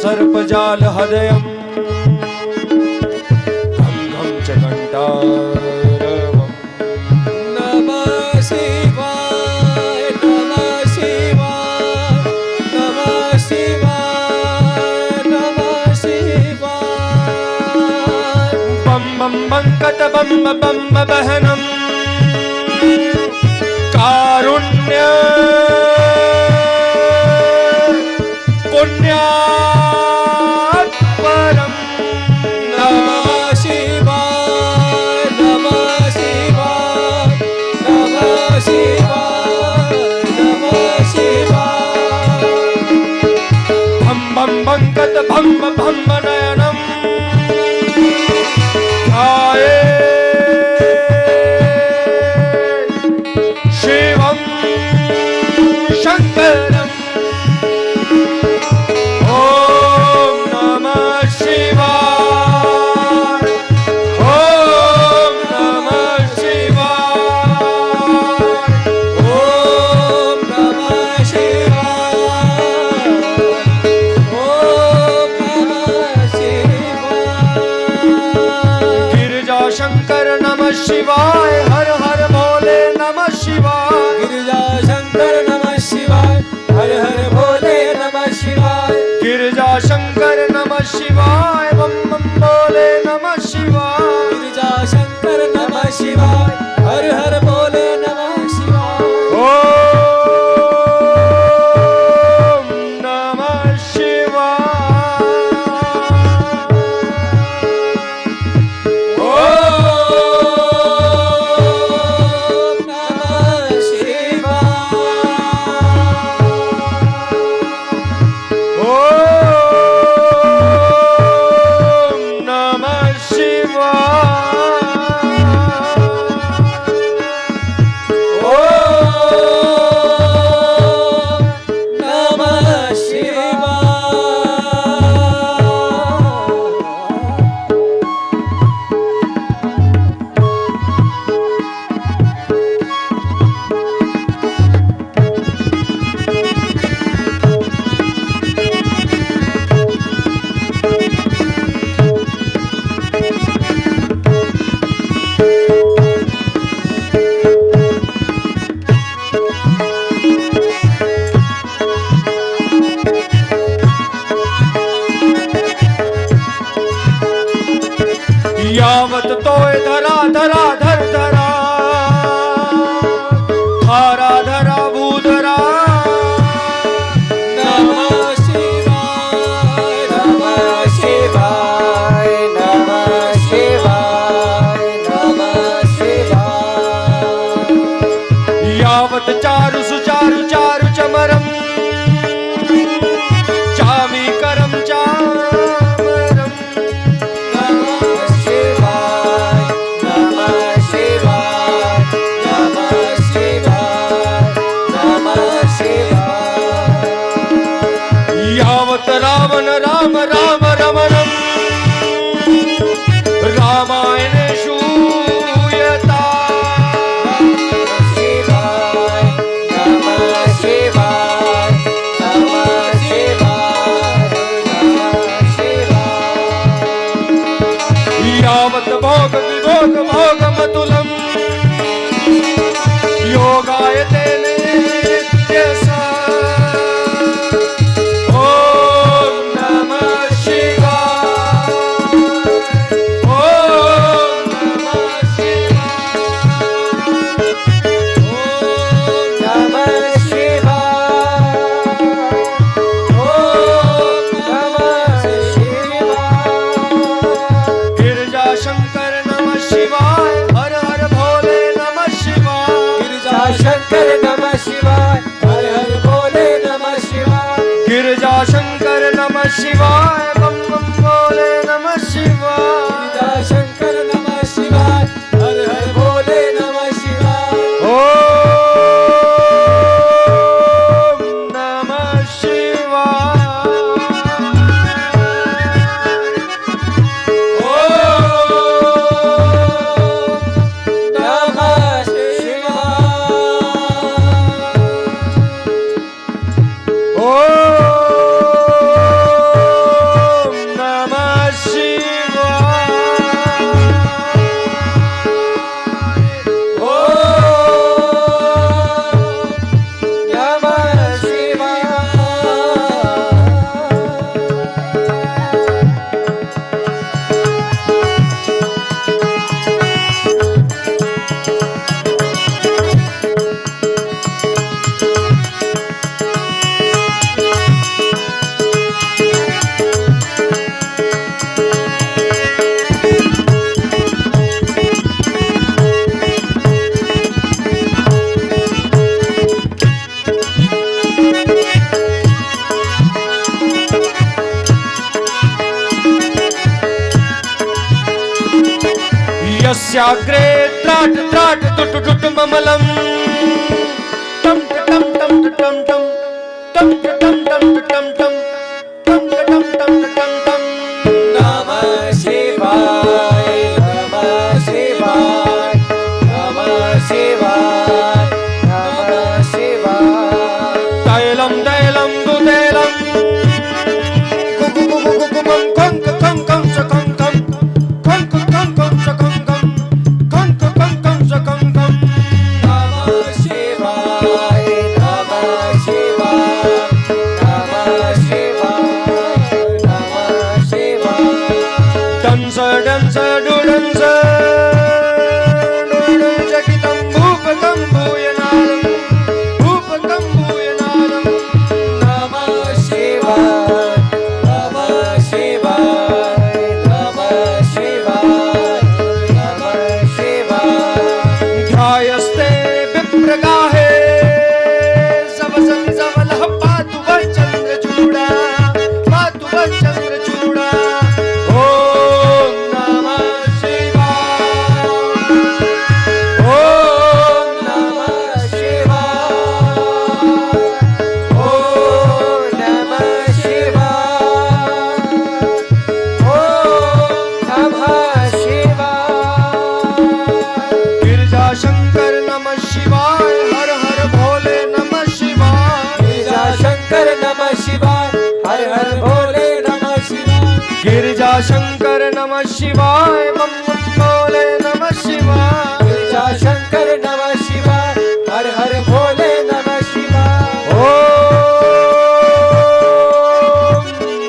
सर्पजाल हृदयं घं घं च घण्टारवम्। नमः शिवाय नमः शिवाय नमः शिवाय नमः शिवाय। बम बम बंकत बम बम बहनम कारुण्य पुण्या बंकत भम भम नयनम ध्याये शिवं शंकरम। ओम नमः शिवाय ओम नमः शिवाय ओम नमः शिवाय ओम नमः शिवाय। गिरिजा शंकर नमः शिवाय हर हर भोले नमः शिवाय। गिरिजा शंकर नमः शिवाय हर हर भोले नमः शिवाय। गिरिजा शंकर नमः शिवाय बम बम भोले नमः शिवाय। गिरिजा शंकर नमः शिवाय हर हर भोले नमः शिवाय। ओम नमः शिवाय ओम नमः शिवाय। ओम नमः शिवाय। ओम नमः यावत तोय धरा धरा धर धरा धारा धरा भूधरा। नमः शिवाय नमः शिवाय नमः शिवाय नमः शिवाय। यावत चारु सुचारु चारु चमरम चामी करम चामरम। नमः शिवाय नमः शिवाय नमः शिवाय नमः शिवाय। यावत रावण राम राम रमणम रामायणे शूयता। नमः शिवाय चाग्रे त्राट त्राट टुट टुट ममलम टम टम टम टम टम टम टम टम टम टम टम टम टम टम टम नमः शिवाय नमः शिवाय नमः शिवाय नमः शिवाय तैलम तैलम दुतैलम कुकुकुकुकुकुमं कंक कंकं सकंकं कंक कंकं सकंकं कंक कंकं सकंकं नमः शिवाय नमः शिवाय नमः शिवाय नमः शिवाय डंस डंस डुडंस डुडंजकितं भूपकं भूयनादं भूपकं भूयनादं नमः शिवाय नमः शिवाय नमः शिवाय नमः शिवाय ध्यायस्ते विप्रगाहे सवसति सवलः पातु वः चन्द्रचूडा पातु वः चन्द्रचूडा ॐ नमः शिवाय ॐ नमः शिवाय ॐ नमः शिवाय ॐ नमः शिवाय गिरिजा शंकर नमः शिवाय हर हर भोले नमः शिवाय गिरिजा शंकर नमः शिवाय हर हर भोले नमः शिवाय गिरिजा शंकर नमः शिवाय बम बम भोले नमः शिवाय गिरिजा शंकर नमः शिवाय हर हर भोले नमः शिवाय ॐ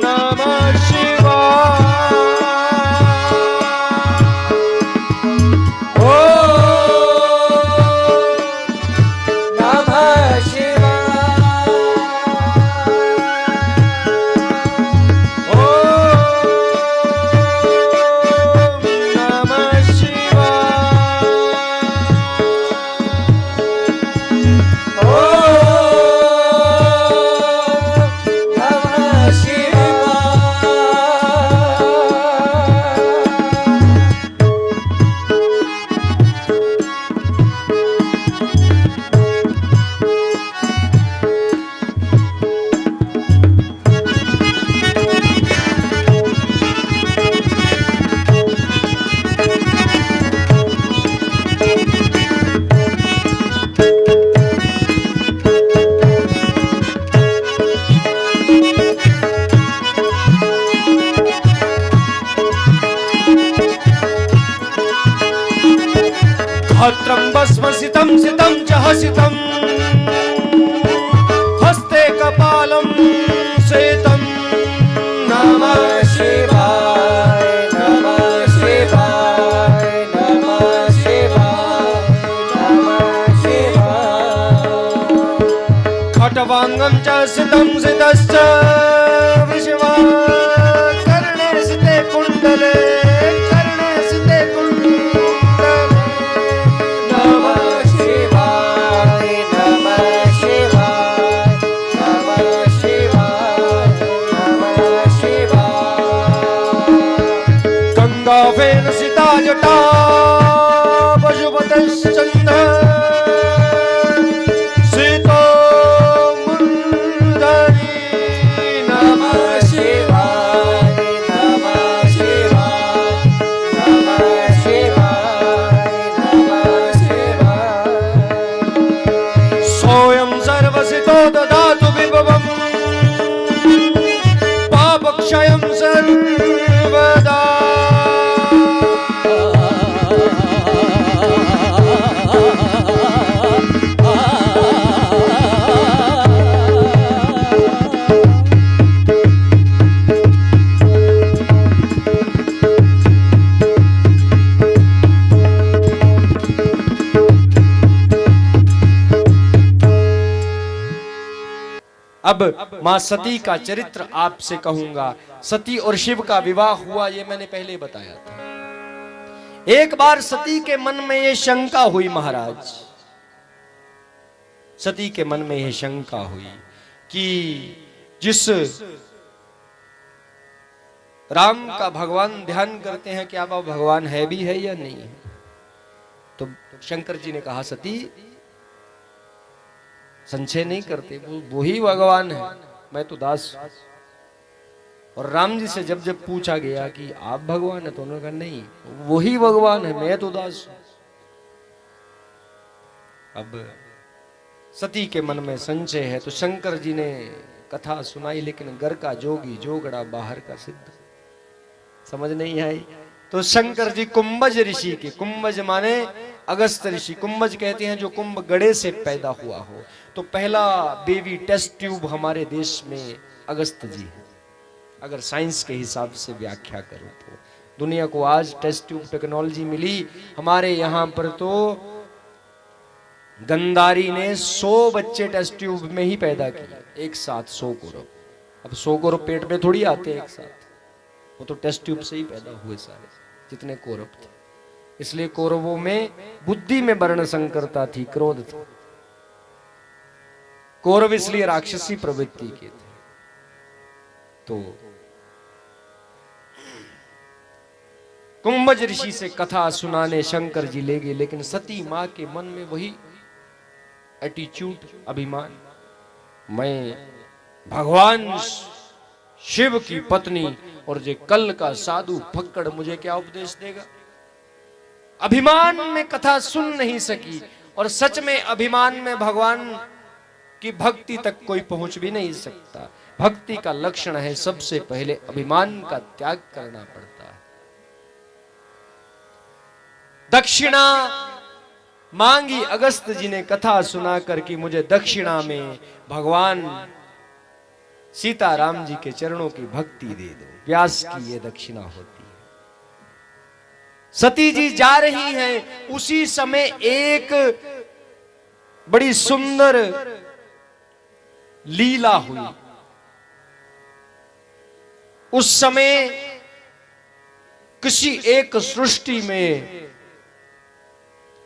नमः शिवाय ॐ नमः शिवाय ॐ नमः शिवाय ॐ नमः शिवाय भद्रं भस्मसितं सितं च हसितं हस्ते कपालं सेतं नमः शिवाय नमः शिवाय नमः शिवाय नमः शिवाय खट्वाङ्गं च सितं सितश्च विश्वकर्णे सिते कुण्डले कर्णे सिते कुण्डले नमः शिवाय नमः शिवाय नमः शिवाय नमः शिवाय गंगाफेन सिता जटा पशुपतिश्चन्द्र सीतो मुण्डनी नमः शिवाय नमः शिवाय नमः शिवाय नमः शिवाय सोऽयं सर्वसितो ददातु विभवम् पापक्षयं सर्वदा अब मां सती का चरित्र आपसे कहूंगा। सती और शिव का विवाह हुआ, ये मैंने पहले बताया था। एक बार सती के मन में ये शंका हुई महाराज, सती के मन में यह शंका हुई कि जिस राम का भगवान ध्यान करते हैं, क्या वह भगवान है भी है या नहीं है। तो शंकर जी ने कहा सती संशय नहीं करते, वो ही भगवान है, मैं तो दास हूं। और राम जी से जब जब पूछा गया कि आप भगवान है, तो उन्होंने कहा नहीं, वही भगवान है, मैं तो दास हूं। अब सती के मन में संशय है, तो शंकर जी ने कथा सुनाई, लेकिन घर का जोगी जोगड़ा बाहर का सिद्ध, समझ नहीं आई। तो शंकर जी कुंभज ऋषि के, कुंभज माने अगस्त ऋषि, कुंभज कहते हैं जो कुंभ गड़े से पैदा हुआ हो। तो पहला बेबी टेस्ट ट्यूब हमारे देश में अगस्त जी है, अगर साइंस के हिसाब से व्याख्या करूं तो। दुनिया को आज टेस्ट ट्यूब टेक्नोलॉजी मिली, हमारे यहां पर तो गंधारी ने 100 बच्चे टेस्ट ट्यूब में ही पैदा किए, एक साथ 100 कौरव। अब 100 कौरव पेट में थोड़ी आते एक साथ, वो तो टेस्ट ट्यूब से ही पैदा हुए सारे जितने कौरव थे। इसलिए कौरवों में बुद्धि में वर्ण संकरता थी, क्रोध था। कौरव इसलिए राक्षसी प्रवृत्ति के थे। तो कुंभज ऋषि से कथा सुनाने शंकर जी ले गए, लेकिन सती मां के मन में वही एटीट्यूड, अभिमान, मैं भगवान शिव की पत्नी और जे कल का साधु फक्कड़ मुझे क्या उपदेश देगा। अभिमान में कथा सुन नहीं सकी, और सच में अभिमान में भगवान की भक्ति तक कोई पहुंच भी नहीं सकता। भक्ति का लक्षण है सबसे पहले अभिमान का त्याग करना पड़ता है। दक्षिणा मांगी अगस्त जी ने कथा सुना करके, मुझे दक्षिणा में भगवान सीताराम जी के चरणों की भक्ति दे दो, व्यास की ये दक्षिणा होती है। सती जी जा रही हैं, उसी समय एक बड़ी सुंदर लीला हुई। उस समय किसी एक सृष्टि में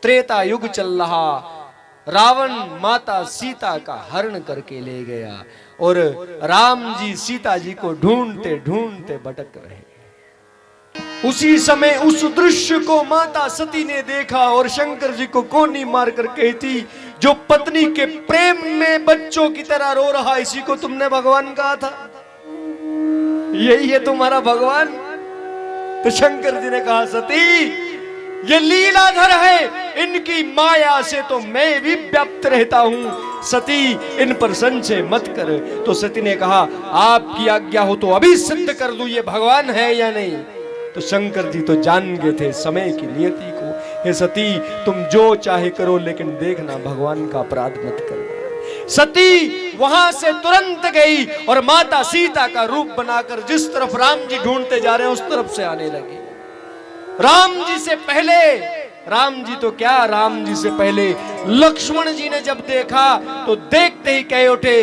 त्रेता युग चल रहा, रावण माता सीता का हरण करके ले गया, और राम जी सीता जी को ढूंढते ढूंढते भटक रहे। उसी समय उस दृश्य को माता सती ने देखा और शंकर जी को कोनी मार कर कहती, जो पत्नी के प्रेम में बच्चों की तरह रो रहा, इसी को तुमने भगवान कहा था, यही है तुम्हारा भगवान। तो शंकर जी ने कहा, सती ये लीलाधर है, इनकी माया से तो मैं भी व्याप्त रहता हूं, सती इन पर संशय मत कर। तो सती ने कहा, आपकी आज्ञा हो तो अभी सिद्ध कर दूं ये भगवान है या नहीं। तो शंकर जी तो जान गए थे समय की नियति को। हे सती, तुम जो चाहे करो, लेकिन देखना भगवान का अपराध मत करना। सती वहां से तुरंत गई और माता सीता का रूप बनाकर जिस तरफ राम जी ढूंढते जा रहे हैं उस तरफ से आने लगी। राम जी से पहले, राम जी तो क्या, राम जी से पहले लक्ष्मण जी ने जब देखा तो देखते ही कह उठे,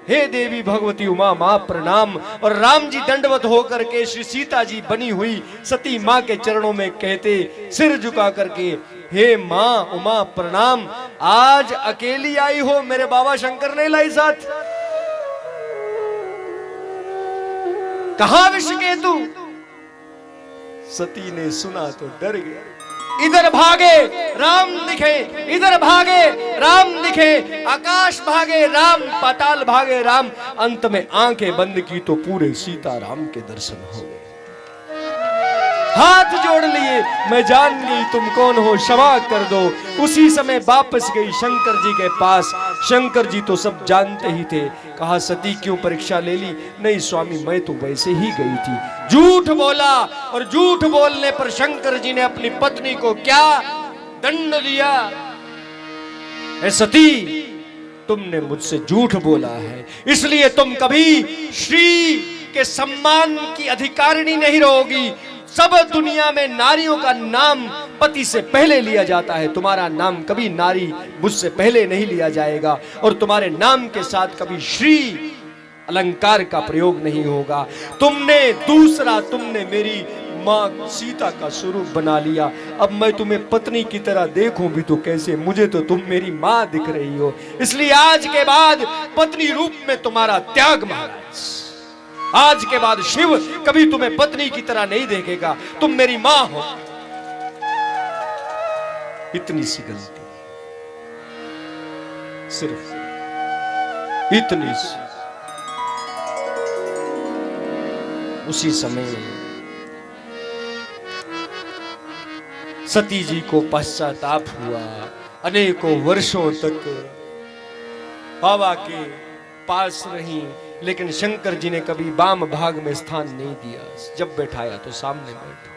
हे देवी भगवती उमा मां प्रणाम। और राम जी दंडवत होकर के श्री सीता जी बनी हुई सती मां के चरणों में कहते, सिर झुका करके, हे मां उमा प्रणाम, आज अकेली आई हो, मेरे बाबा शंकर नहीं लाई साथ। कहां विषकेतु? सती ने सुना तो डर गया। इधर भागे राम दिखे, इधर भागे राम दिखे, आकाश भागे राम, पाताल भागे राम, अंत में आंखें बंद की तो पूरे सीता राम के दर्शन हो गए। हाथ जोड़ लिए, मैं जान गई तुम कौन हो, क्षमा कर दो। उसी समय वापस गई शंकर जी के पास। शंकर जी तो सब जानते ही थे। कहा, सती क्यों परीक्षा ले ली? नहीं स्वामी, मैं तो वैसे ही गई थी। झूठ बोला, और झूठ बोलने पर शंकर जी ने अपनी पत्नी को क्या दंड दिया? ऐ सती, तुमने मुझसे झूठ बोला है, इसलिए तुम कभी श्री के सम्मान की अधिकारिणी नहीं रहोगी। सब दुनिया में नारियों का नाम पति से पहले लिया जाता है, तुम्हारा नाम कभी नारी मुझसे पहले नहीं लिया जाएगा, और तुम्हारे नाम के साथ कभी श्री अलंकार का प्रयोग नहीं होगा। तुमने मेरी मां सीता का स्वरूप बना लिया, अब मैं तुम्हें पत्नी की तरह देखूं भी तो कैसे, मुझे तो तुम मेरी मां दिख रही हो, इसलिए आज के बाद पत्नी रूप में तुम्हारा त्याग महाराज। आज के बाद शिव कभी तुम्हें पत्नी की तरह नहीं देखेगा, तुम मेरी मां हो। इतनी सी गलती, सिर्फ इतनी सी। उसी समय सती जी को पश्चाताप हुआ। अनेकों वर्षों तक बाबा के पास रही, लेकिन शंकर जी ने कभी वाम भाग में स्थान नहीं दिया। जब बैठाया तो सामने बैठा।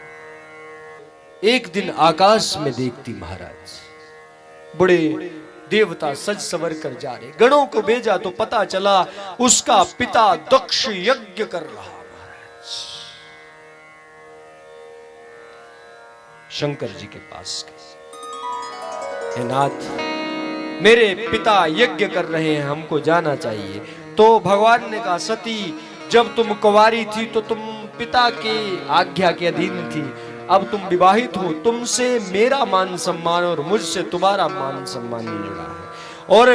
एक दिन आकाश में देखती महाराज, बड़े देवता सज सवर कर जा रहे। गणों को भेजा तो पता चला उसका पिता दक्ष यज्ञ कर रहा। महाराज शंकर जी के पास गए, हे नाथ, मेरे पिता यज्ञ कर रहे हैं, हमको जाना चाहिए। तो भगवान ने कहा, सती, जब तुम कुंवारी थी तो तुम पिता की आज्ञा के अधीन थी, अब तुम विवाहित हो, तुमसे मेरा मान सम्मान और मुझसे तुम्हारा मान सम्मान नहीं जुड़ा है। और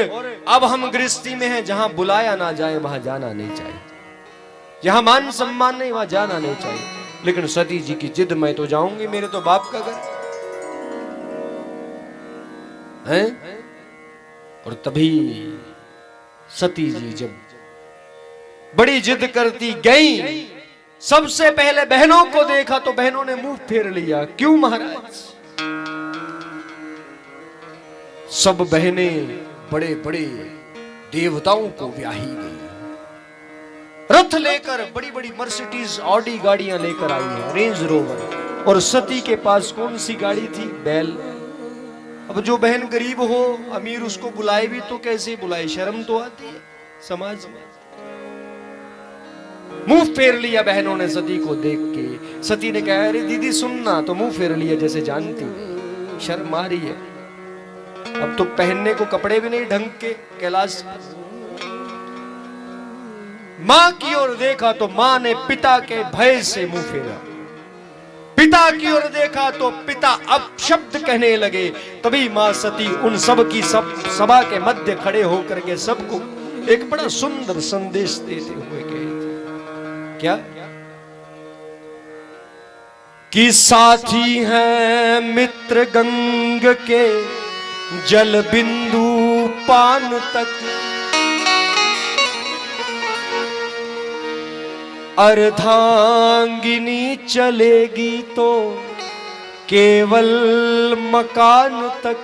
अब हम गृहस्थी में हैं, जहां बुलाया ना जाए वहां जाना नहीं चाहिए, जहां मान सम्मान नहीं वहां जाना नहीं चाहिए। लेकिन सती जी की जिद, मैं तो जाऊंगी, मेरे तो बाप का घर है। और तभी सती जी जब बड़ी जिद करती गई, सबसे पहले बहनों को देखा तो बहनों ने मुंह फेर लिया। क्यों महाराज? सब बहनें बड़े बड़े देवताओं को ब्याही गई, रथ लेकर, बड़ी बड़ी मर्सिडीज ऑडी गाड़ियां लेकर आई है, रेंज रोवर। और सती के पास कौन सी गाड़ी थी? बैल। अब जो बहन गरीब हो, अमीर, उसको बुलाए भी तो कैसे बुलाए, शर्म तो आती है समाज में। मुंह फेर लिया बहनों ने सती को देख के। सती ने कहा, अरे दीदी सुनना, तो मुंह फेर लिया जैसे जानती, शर्म आ रही है। अब तो पहनने को कपड़े भी नहीं ढंग के। कैलाश मां की ओर देखा तो मां ने पिता के भय से मुंह फेरा। पिता की ओर देखा तो पिता अपशब्द कहने लगे। तभी मां सती उन सब की सभा के मध्य खड़े होकर के सबको एक बड़ा सुंदर संदेश देते हुए कहे, क्या? कि साथी हैं मित्र गंग के जल बिंदु पान तक, अर्धांगिनी चलेगी तो केवल मकान तक,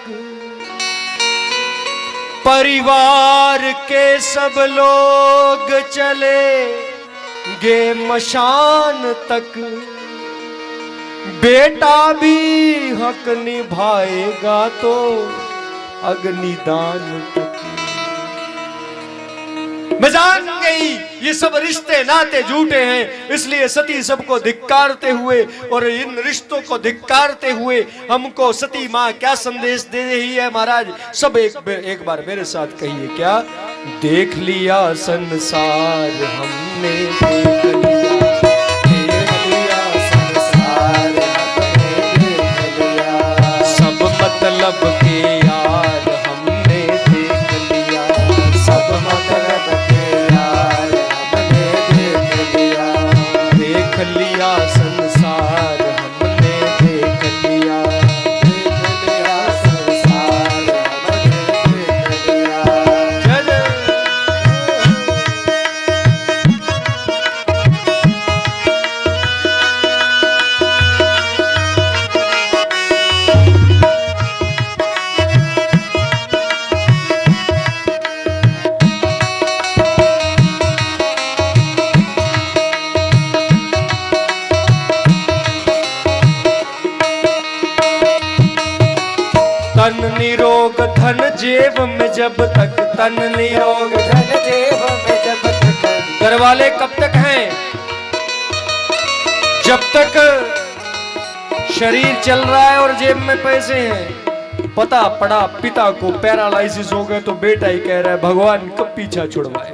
परिवार के सब लोग चले गे मशान तक, बेटा भी हक निभाएगा तो अग्निदान तक। मैं जान गई ये सब रिश्ते नाते झूठे हैं, इसलिए सती सबको धिक्कारते हुए और इन रिश्तों को धिक्कारते हुए हमको सती माँ क्या संदेश दे रही है महाराज? सब एक बार मेरे साथ कहिए, क्या? देख लिया संसार हमने, देख लिया संसार हमने, देख लिया सब मतलब के यार हमने देख लिया, सब मतलब के यार हमने देख लिया, देख लिया संसार हमने देख लिया, देख लिया संसार हमने देख लिया। तन निरोग धन जेब में जब तक, तन निरोग धन जेब में जब तक। घर वाले कब तक हैं? जब तक शरीर चल रहा है और जेब में पैसे हैं। पता पड़ा पिता को पैरालाइसिस हो गया तो बेटा ही कह रहा है भगवान कब पीछा छुड़वाए।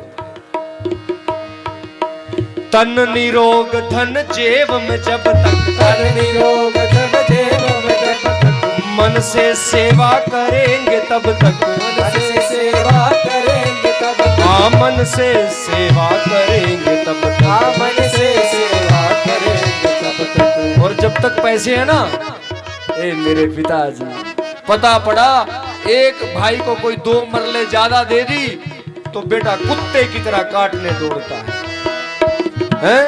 तन निरोग धन जेब में जब तक, तन निरोग धन जेब में जब तक, मन से सेवा करेंगे तब तक, मन से सेवा करेंगे तब तक, हाँ मन से सेवा करेंगे तब तक, हाँ मन से सेवा करेंगे तब तक। और जब तक पैसे है ना, ए मेरे पिताजी पता पड़ा एक भाई को कोई 2 मरले ज्यादा दे दी तो बेटा कुत्ते की तरह काटने दौड़ता है?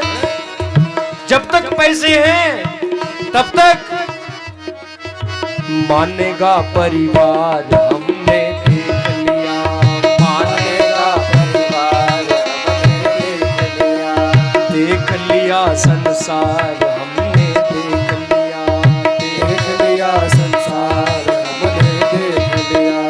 जब तक पैसे हैं तब तक मानेगा परिवार, हमने देख लिया। मानेगा परिवार, हमने देख लिया संसार, हमने देख लिया संसार, हमने देख लिया।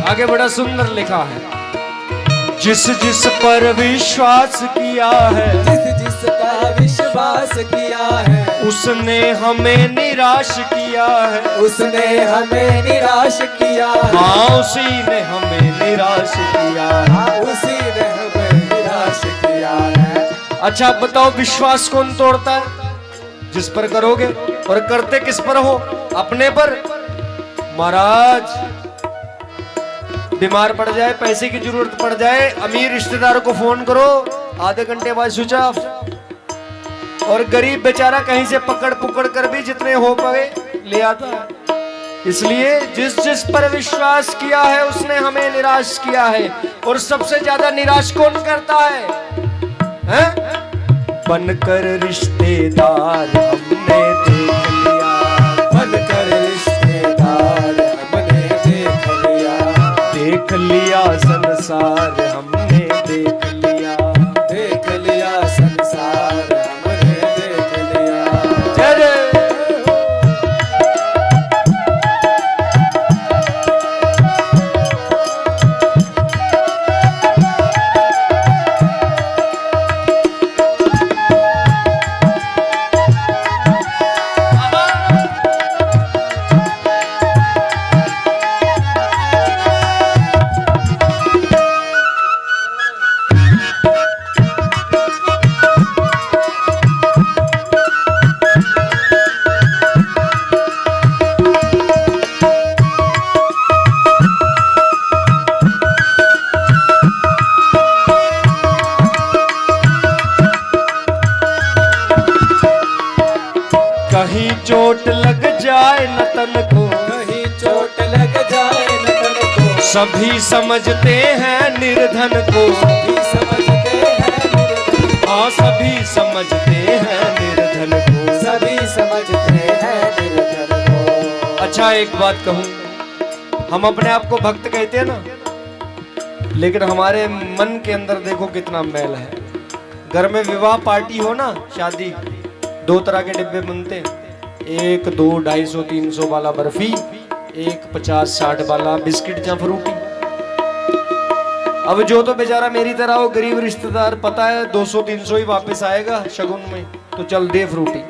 आगे बड़ा सुंदर लिखा है, जिस जिस पर विश्वास किया है, जिस जिसका विश्वास किया है, उसने हमें निराश किया है, उसने हमें निराश किया है। हाँ उसी ने हमें निराश किया है। हाँ, उसी ने हमें निराश किया है। अच्छा बताओ, विश्वास कौन तोड़ता है? जिस पर करोगे। और करते किस पर हो? अपने पर। महाराज बीमार पड़ जाए, पैसे की जरूरत पड़ जाए, अमीर रिश्तेदार को फोन करो, आधे घंटे बाद स्विच ऑफ। और गरीब बेचारा कहीं से पकड़ पुकड़ कर भी जितने हो पाए ले आता है। इसलिए जिस जिस पर विश्वास किया है उसने हमें निराश किया है। और सबसे ज्यादा निराश कौन करता है? बनकर रिश्तेदार हमने देख लिया, बनकर रिश्तेदार हमने देख लिया, देख लिया संसार, हमने देख लिया, देख लिया संसार, हमने देख लिया। जय जय। कहीं चोट लग जाए न तन को, कहीं चोट लग जाए न तन को, सभी समझते हैं निर्धन को। सभी समझते हैं निर्धन, हाँ सभी समझते हैं निर्धन को, सभी समझते हैं निर्धन को। अच्छा एक बात कहूं, हम अपने आप को भक्त कहते हैं ना, लेकिन हमारे मन के अंदर देखो कितना मैल है। घर में विवाह पार्टी हो ना, शादी, 2 तरह के डिब्बे बनते हैं, 1 2 250 300 वाला बर्फी, एक 50-60 वाला बिस्किट या फ्रूटी। अब जो तो बेचारा मेरी तरह हो, गरीब रिश्तेदार, पता है 200-300 ही वापस आएगा शगुन में, तो चल दे फ्रूटी।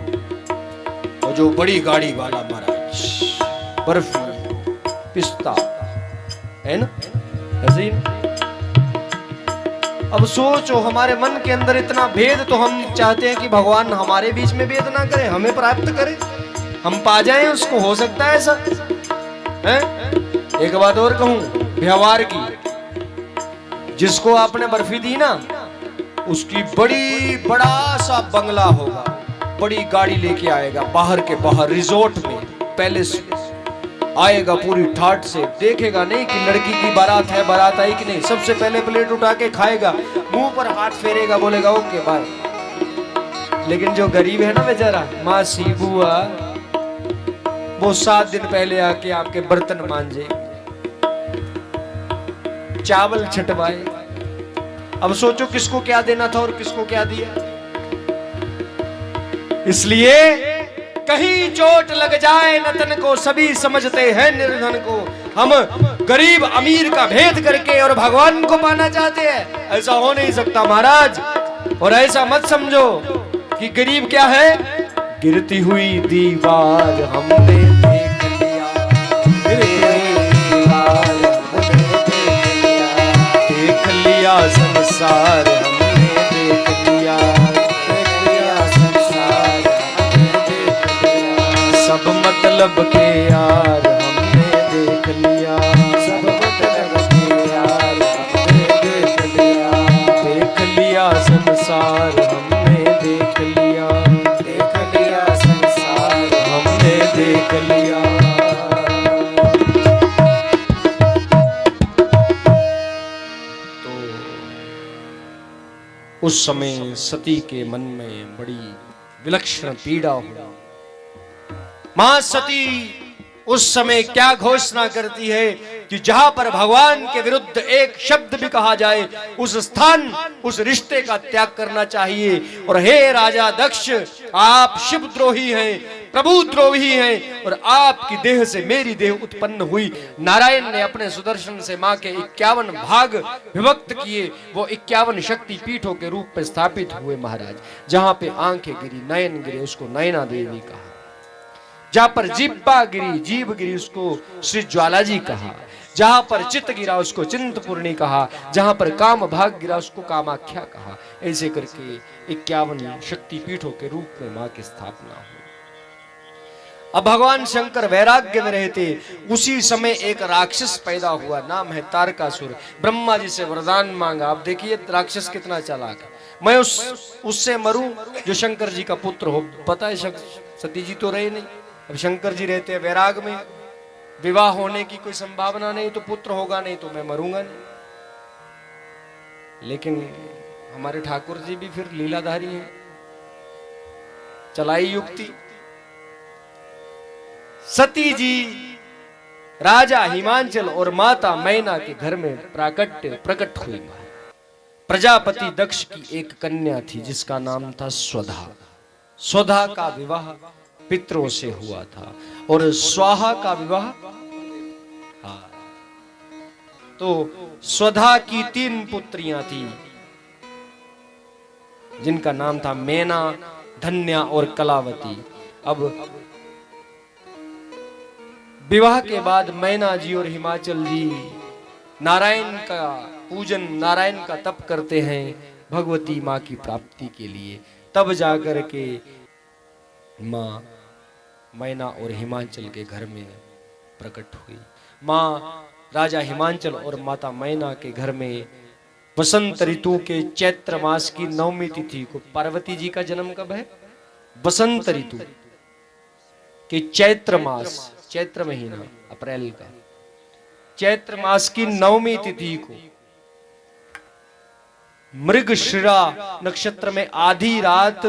और जो बड़ी गाड़ी वाला महाराज, बर्फी पिस्ता, है ना, ऐसे ही ना? अब सोचो हमारे मन के अंदर इतना भेद, तो हम चाहते हैं कि भगवान हमारे बीच में भेद ना करे, हमें प्राप्त करे, हम पा जाएं उसको। हो सकता है ऐसा है? एक बात और कहूं, व्यवहार की, जिसको आपने बर्फी दी ना, उसकी बड़ा सा बंगला होगा, बड़ी गाड़ी लेके आएगा, बाहर के बाहर रिजॉर्ट में, पैलेस में आएगा, पूरी ठाट से देखेगा नहीं कि लड़की की बारात है, बारात आई कि नहीं। सबसे पहले प्लेट उठा के खाएगा, मुंह पर हाथ फेरेगा, बोलेगा ओके बाय। लेकिन जो गरीब है ना बेचारा, मासी बुआ, वो 7 दिन पहले आके आपके बर्तन मांजे, चावल छटवाए। अब सोचो किसको क्या देना था और किसको क्या दिया। इसलिए कहीं चोट लग जाए न तन को, सभी समझते हैं निर्धन को। हम गरीब अमीर का भेद करके और भगवान को पाना चाहते हैं, ऐसा हो नहीं सकता महाराज। और ऐसा मत समझो कि गरीब क्या है, गिरती हुई दीवार हमने देख लिया, देख लिया संसार हमने देख लिया, सब मतलब के यार हमने देख लिया, सब मतलब के यार हमने देख लिया, देख लिया संसार हमने देख लिया, देख लिया संसार हमने देख लिया। तो उस समय सती के मन में बड़ी विलक्षण पीड़ा हुई। मां सती उस समय क्या घोषणा करती है कि जहां पर भगवान के विरुद्ध एक शब्द भी कहा जाए उस स्थान उस रिश्ते का त्याग करना चाहिए। और हे राजा दक्ष, आप शिवद्रोही हैं, प्रभुद्रोही हैं और आपकी देह से मेरी देह उत्पन्न हुई। नारायण ने अपने सुदर्शन से मां के 51 भाग विभक्त किए, वो 51 शक्ति पीठों के रूप में स्थापित हुए महाराज। जहां पे आंखें गिरी, नयन गिरे, उसको नयना देवी कहा। जहां पर जिब्बा गिरी, जीभ गिरी, उसको श्री ज्वाला जी कहा। जहां पर चित्त गिरा उसको चिंतपूर्णी कहा। जहां पर काम भाग गिरा उसको कामाख्या कहा। ऐसे करके 51 शक्ति पीठों के रूप में मां की स्थापना हुई। अब भगवान शंकर वैराग्य में रहते, उसी समय एक राक्षस पैदा हुआ, नाम है तारकासुर। ब्रह्मा जी से वरदान मांगा। अब देखिए राक्षस कितना चालाक है, मैं उससे मरूं जो शंकर जी का पुत्र हो। पता है सती जी तो रहे नहीं, अब शंकर जी रहते हैं वैराग में, विवाह होने की कोई संभावना नहीं, तो पुत्र होगा नहीं तो मैं मरूंगा नहीं। लेकिन हमारे ठाकुर जी भी फिर लीलाधारी हैं, चलाई युक्ति। सती जी राजा हिमांचल और माता मैना के घर में प्रकट हुई। प्रजापति दक्ष की एक कन्या थी जिसका नाम था स्वधा। स्वधा का विवाह पितरों से हुआ था और स्वाहा का विवाह, हाँ, तो स्वधा की 3 पुत्रियां थी जिनका नाम था मैना, धन्या और कलावती। अब विवाह के बाद मैना जी और हिमाचल जी नारायण का पूजन, नारायण का तप करते हैं भगवती माँ की प्राप्ति के लिए। तब जाकर के माँ मैना और हिमांचल के घर में प्रकट हुई। माँ राजा हिमांचल और माता मैना के घर में वसंत ऋतु के चैत्र मास की 9वीं तिथि को, पार्वती जी का जन्म कब है? वसंत ऋतु के चैत्र मास, चैत्र महीना अप्रैल का, चैत्र मास की 9वीं तिथि को मृगशिरा नक्षत्र में आधी रात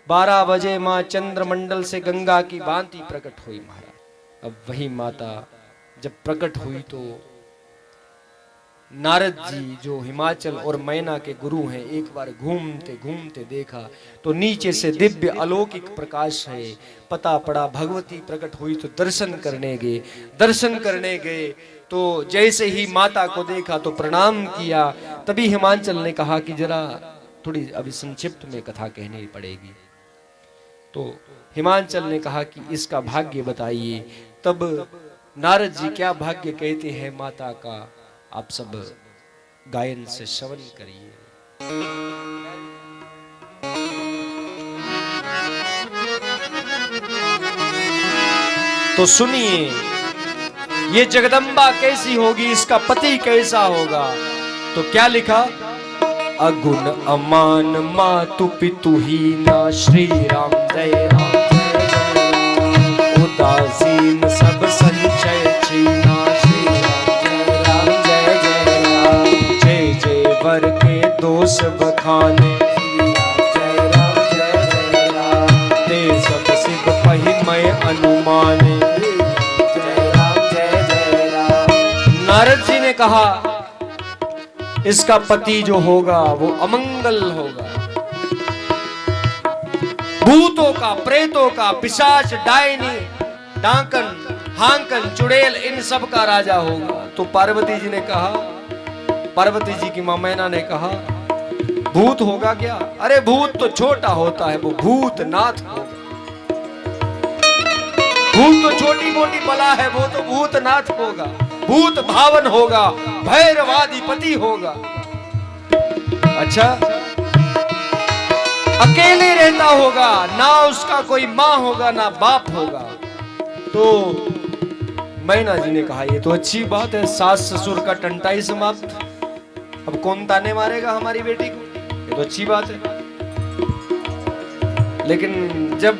12 बजे मां चंद्रमंडल से गंगा की भांति प्रकट हुई महाराज। अब वही माता जब प्रकट हुई तो नारद जी जो हिमाचल और मैना के गुरु हैं, एक बार घूमते घूमते देखा तो नीचे से दिव्य अलौकिक प्रकाश है। पता पड़ा भगवती प्रकट हुई तो दर्शन करने गए। दर्शन करने गए तो जैसे ही माता को देखा तो प्रणाम किया। तभी हिमांचल ने कहा कि जरा थोड़ी अभी संक्षिप्त में कथा कहनी पड़ेगी। तो हिमांचल ने कहा कि इसका भाग्य बताइए। तब नारद जी क्या भाग्य कहते हैं माता का, आप सब गायन से श्रवण करिए। तो सुनिए, ये जगदम्बा कैसी होगी, इसका पति कैसा होगा। तो क्या लिखा? अगुण अमान मातु पितु हीना, श्री राम जय राम जय राम। उदासीन सब संचय छीना, श्री राम जय राम। जय जय वर के दोष बखाने, जय राम ते सब सिद्ध पहिमय अनुमाने, जय राम। नारद जी ने कहा इसका पति जो होगा वो अमंगल होगा, भूतों का, प्रेतों का, पिशाच, डायनी, डाकन, हांकन, चुड़ैल, इन सब का राजा होगा। तो पार्वती जी ने कहा, पार्वती जी की मां मैना ने कहा भूत होगा क्या? अरे भूत तो छोटा होता है, वो भूतनाथ होगा। भूत तो छोटी मोटी बला है, वो तो भूतनाथ होगा, भूत भावन होगा, भैरवाधिपति होगा। अच्छा, अकेले रहता होगा, ना उसका कोई माँ होगा ना बाप होगा। तो मैना जी ने कहा ये तो अच्छी बात है, सास ससुर का टंटाई समाप्त, अब कौन ताने मारेगा हमारी बेटी को, ये तो अच्छी बात है। लेकिन जब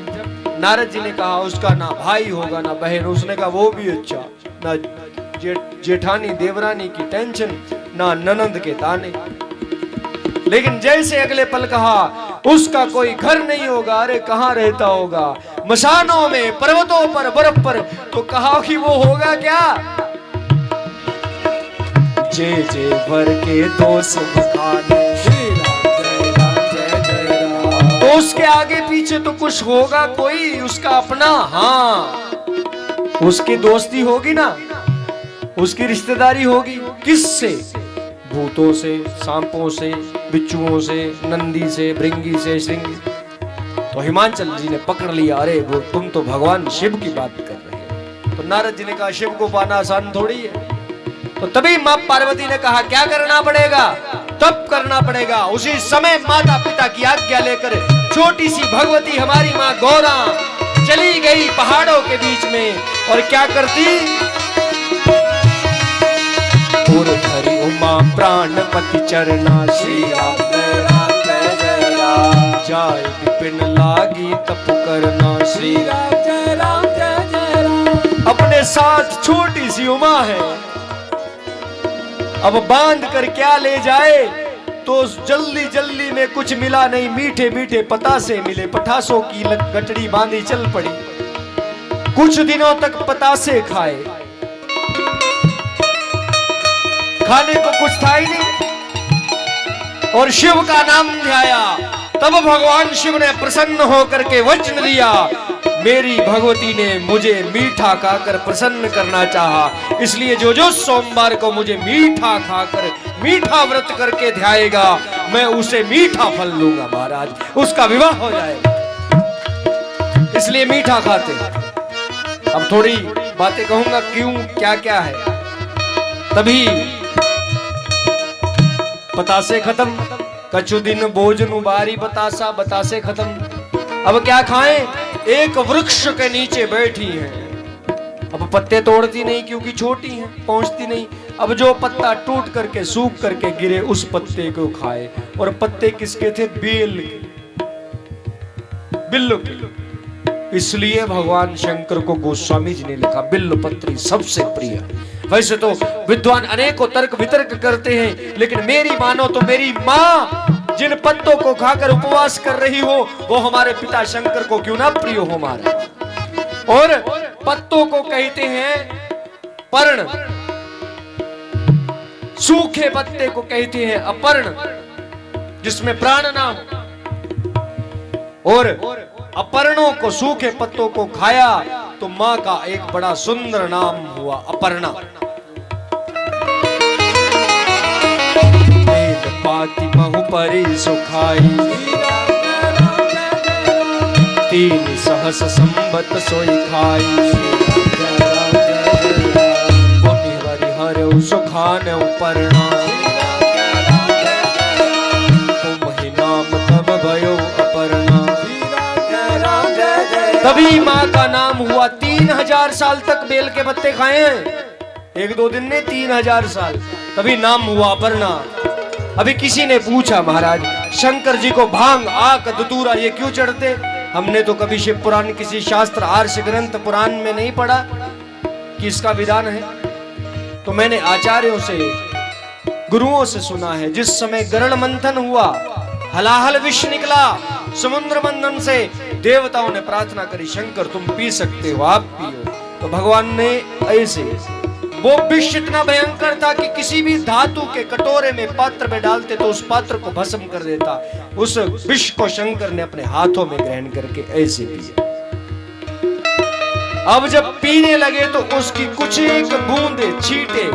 नारद जी ने कहा उसका ना भाई होगा ना बहन, उसने कहा वो भी अच्छा, ना जेठानी देवरानी की टेंशन, ना ननंद के ताने। लेकिन जैसे अगले पल कहा उसका कोई घर नहीं होगा, अरे कहाँ रहता होगा, मशानों में, पर्वतों पर, बर्फ पर, तो कहा कि वो होगा क्या? जे जे वर के दोष बखाने, तो उसके आगे पीछे तो कुछ होगा कोई उसका अपना। हाँ, उसकी दोस्ती होगी ना, उसकी रिश्तेदारी होगी, किससे? भूतों से, सांपों से, बिच्छुओं से, नंदी से, भृंगी से, श्रृंगी। तो हिमांचल जी ने पकड़ लिया, अरे वो तुम तो भगवान शिव की बात कर रहे हो। तो नारद जी ने कहा शिव को पाना आसान थोड़ी है। तो तभी मां पार्वती ने कहा क्या करना पड़ेगा? तप करना पड़ेगा। उसी समय माता पिता की आज्ञा लेकर छोटी सी भगवती हमारी मां गौरा चली गई पहाड़ों के बीच में, और क्या करती? हरि उमा प्राणपति चरना, श्री राम जय राम, जाय विपिन लागी तप करना, श्री राम जय राम जय राम। अपने साथ छोटी सी उमा है, अब बांध कर क्या ले जाए? तो जल्दी जल्दी में कुछ मिला नहीं, मीठे मीठे पतासे मिले, पठासों की गठड़ी बांधी चल पड़ी। कुछ दिनों तक पतासे खाए, खाने को कुछ था ही नहीं, और शिव का नाम ध्याया। तब भगवान शिव ने प्रसन्न होकर के वचन दिया, मेरी भगवती ने मुझे मीठा खाकर प्रसन्न करना चाहा, इसलिए जो जो सोमवार को मुझे मीठा खाकर, मीठा व्रत करके ध्याएगा, मैं उसे मीठा फल दूंगा महाराज, उसका विवाह हो जाएगा। इसलिए मीठा खाते। अब थोड़ी बातें कहूंगा क्यों, क्या क्या है। तभी बतासे खत्म, कछु दिन भोजन बारी बतासा, बतासे खत्म। अब क्या खाएं? एक वृक्ष के नीचे बैठी हैं, अब पत्ते तोड़ती नहीं क्योंकि छोटी हैं, पहुंचती नहीं। अब जो पत्ता टूट करके सूख करके गिरे उस पत्ते को खाए, और पत्ते किसके थे? बेल के, बिल्व के। इसलिए भगवान शंकर को गोस्वामी जी ने लिखा बिल्व पत्री सबसे प्रिय। वैसे तो विद्वान अनेकों तर्क वितर्क करते हैं, लेकिन मेरी मानो तो मेरी माँ जिन पत्तों को खाकर उपवास कर रही हो, वो हमारे पिता शंकर को क्यों ना प्रिय हो हमारे। और पत्तों को कहते हैं पर्ण, सूखे पत्ते को कहते हैं अपर्ण, जिसमें प्राण ना हो। और अपर्णों को, सूखे पत्तों को खाया तो मां का एक बड़ा सुंदर नाम हुआ अपर्णा। पाति महु परि सुखाई, तीन सहस संबत सोई खाई, पुनि हरि हरउ सुखान पर्णा, तुमहि नाम तब भयो अपर्णा। तभी माँ का नाम हुआ। 3000 साल तक बेल के पत्ते खाए हैं, एक दो दिन ने 3000 साल, तभी नाम हुआ अपर्णा। अभी किसी ने पूछा महाराज शंकर जी को भांग, आक, धतूरा ये क्यों चढ़ते? हमने तो कभी शिव पुराण किसी शास्त्र, आर्ष ग्रंथ पुराण में नहीं पढ़ा कि इसका विधान है। तो मैंने आचार्यों से, गुरुओं से सुना है, जिस समय गरुड़ मंथन हुआ, हलाहल विष निकला समुद्र मंथन से, देवताओं ने प्रार्थना करी शंकर तुम पी सकते हो, आप पियो। तो भगवान ने ऐसे, वो विष इतना भयंकर था कि किसी भी धातु के कटोरे में, पात्र में डालते तो उस पात्र को भस्म कर देता। उस विष को शंकर ने अपने हाथों में ग्रहण करके ऐसे पिया। अब जब पीने लगे तो उसकी कुछ एक बूंदे छींटे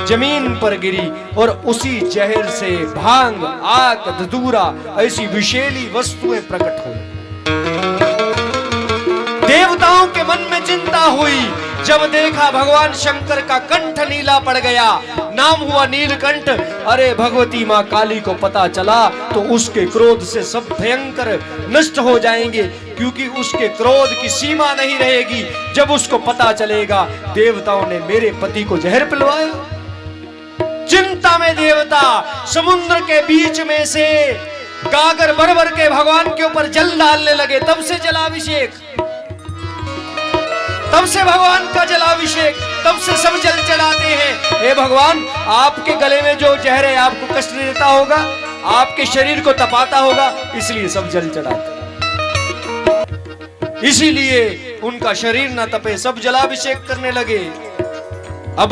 जमीन पर गिरी और उसी जहर से भांग, आग, धतूरा ऐसी विषैली वस्तुएं प्रकट हुई। देवताओं के मन में चिंता हुई जब देखा भगवान शंकर का कंठ नीला पड़ गया, नाम हुआ नीलकंठ। अरे भगवती मां काली को पता चला तो उसके क्रोध से सब भयंकर नष्ट हो जाएंगे, क्योंकि उसके क्रोध की सीमा नहीं रहेगी। जब उसको पता चलेगा देवताओं ने मेरे पति को जहर पिलवाया, चिंता में देवता समुद्र के बीच में से गागर भर भर के भगवान के ऊपर जल डालने लगे। तब से जलाभिषेक, तब से भगवान का जलाभिषेक, तब से सब जल चढ़ाते हैं। हे भगवान, आपके गले में जो जहर है आपको कष्ट देता होगा, आपके शरीर को तपाता होगा, इसलिए सब जल चढ़ाते हैं। इसीलिए उनका शरीर ना तपे, सब जलाभिषेक करने लगे। अब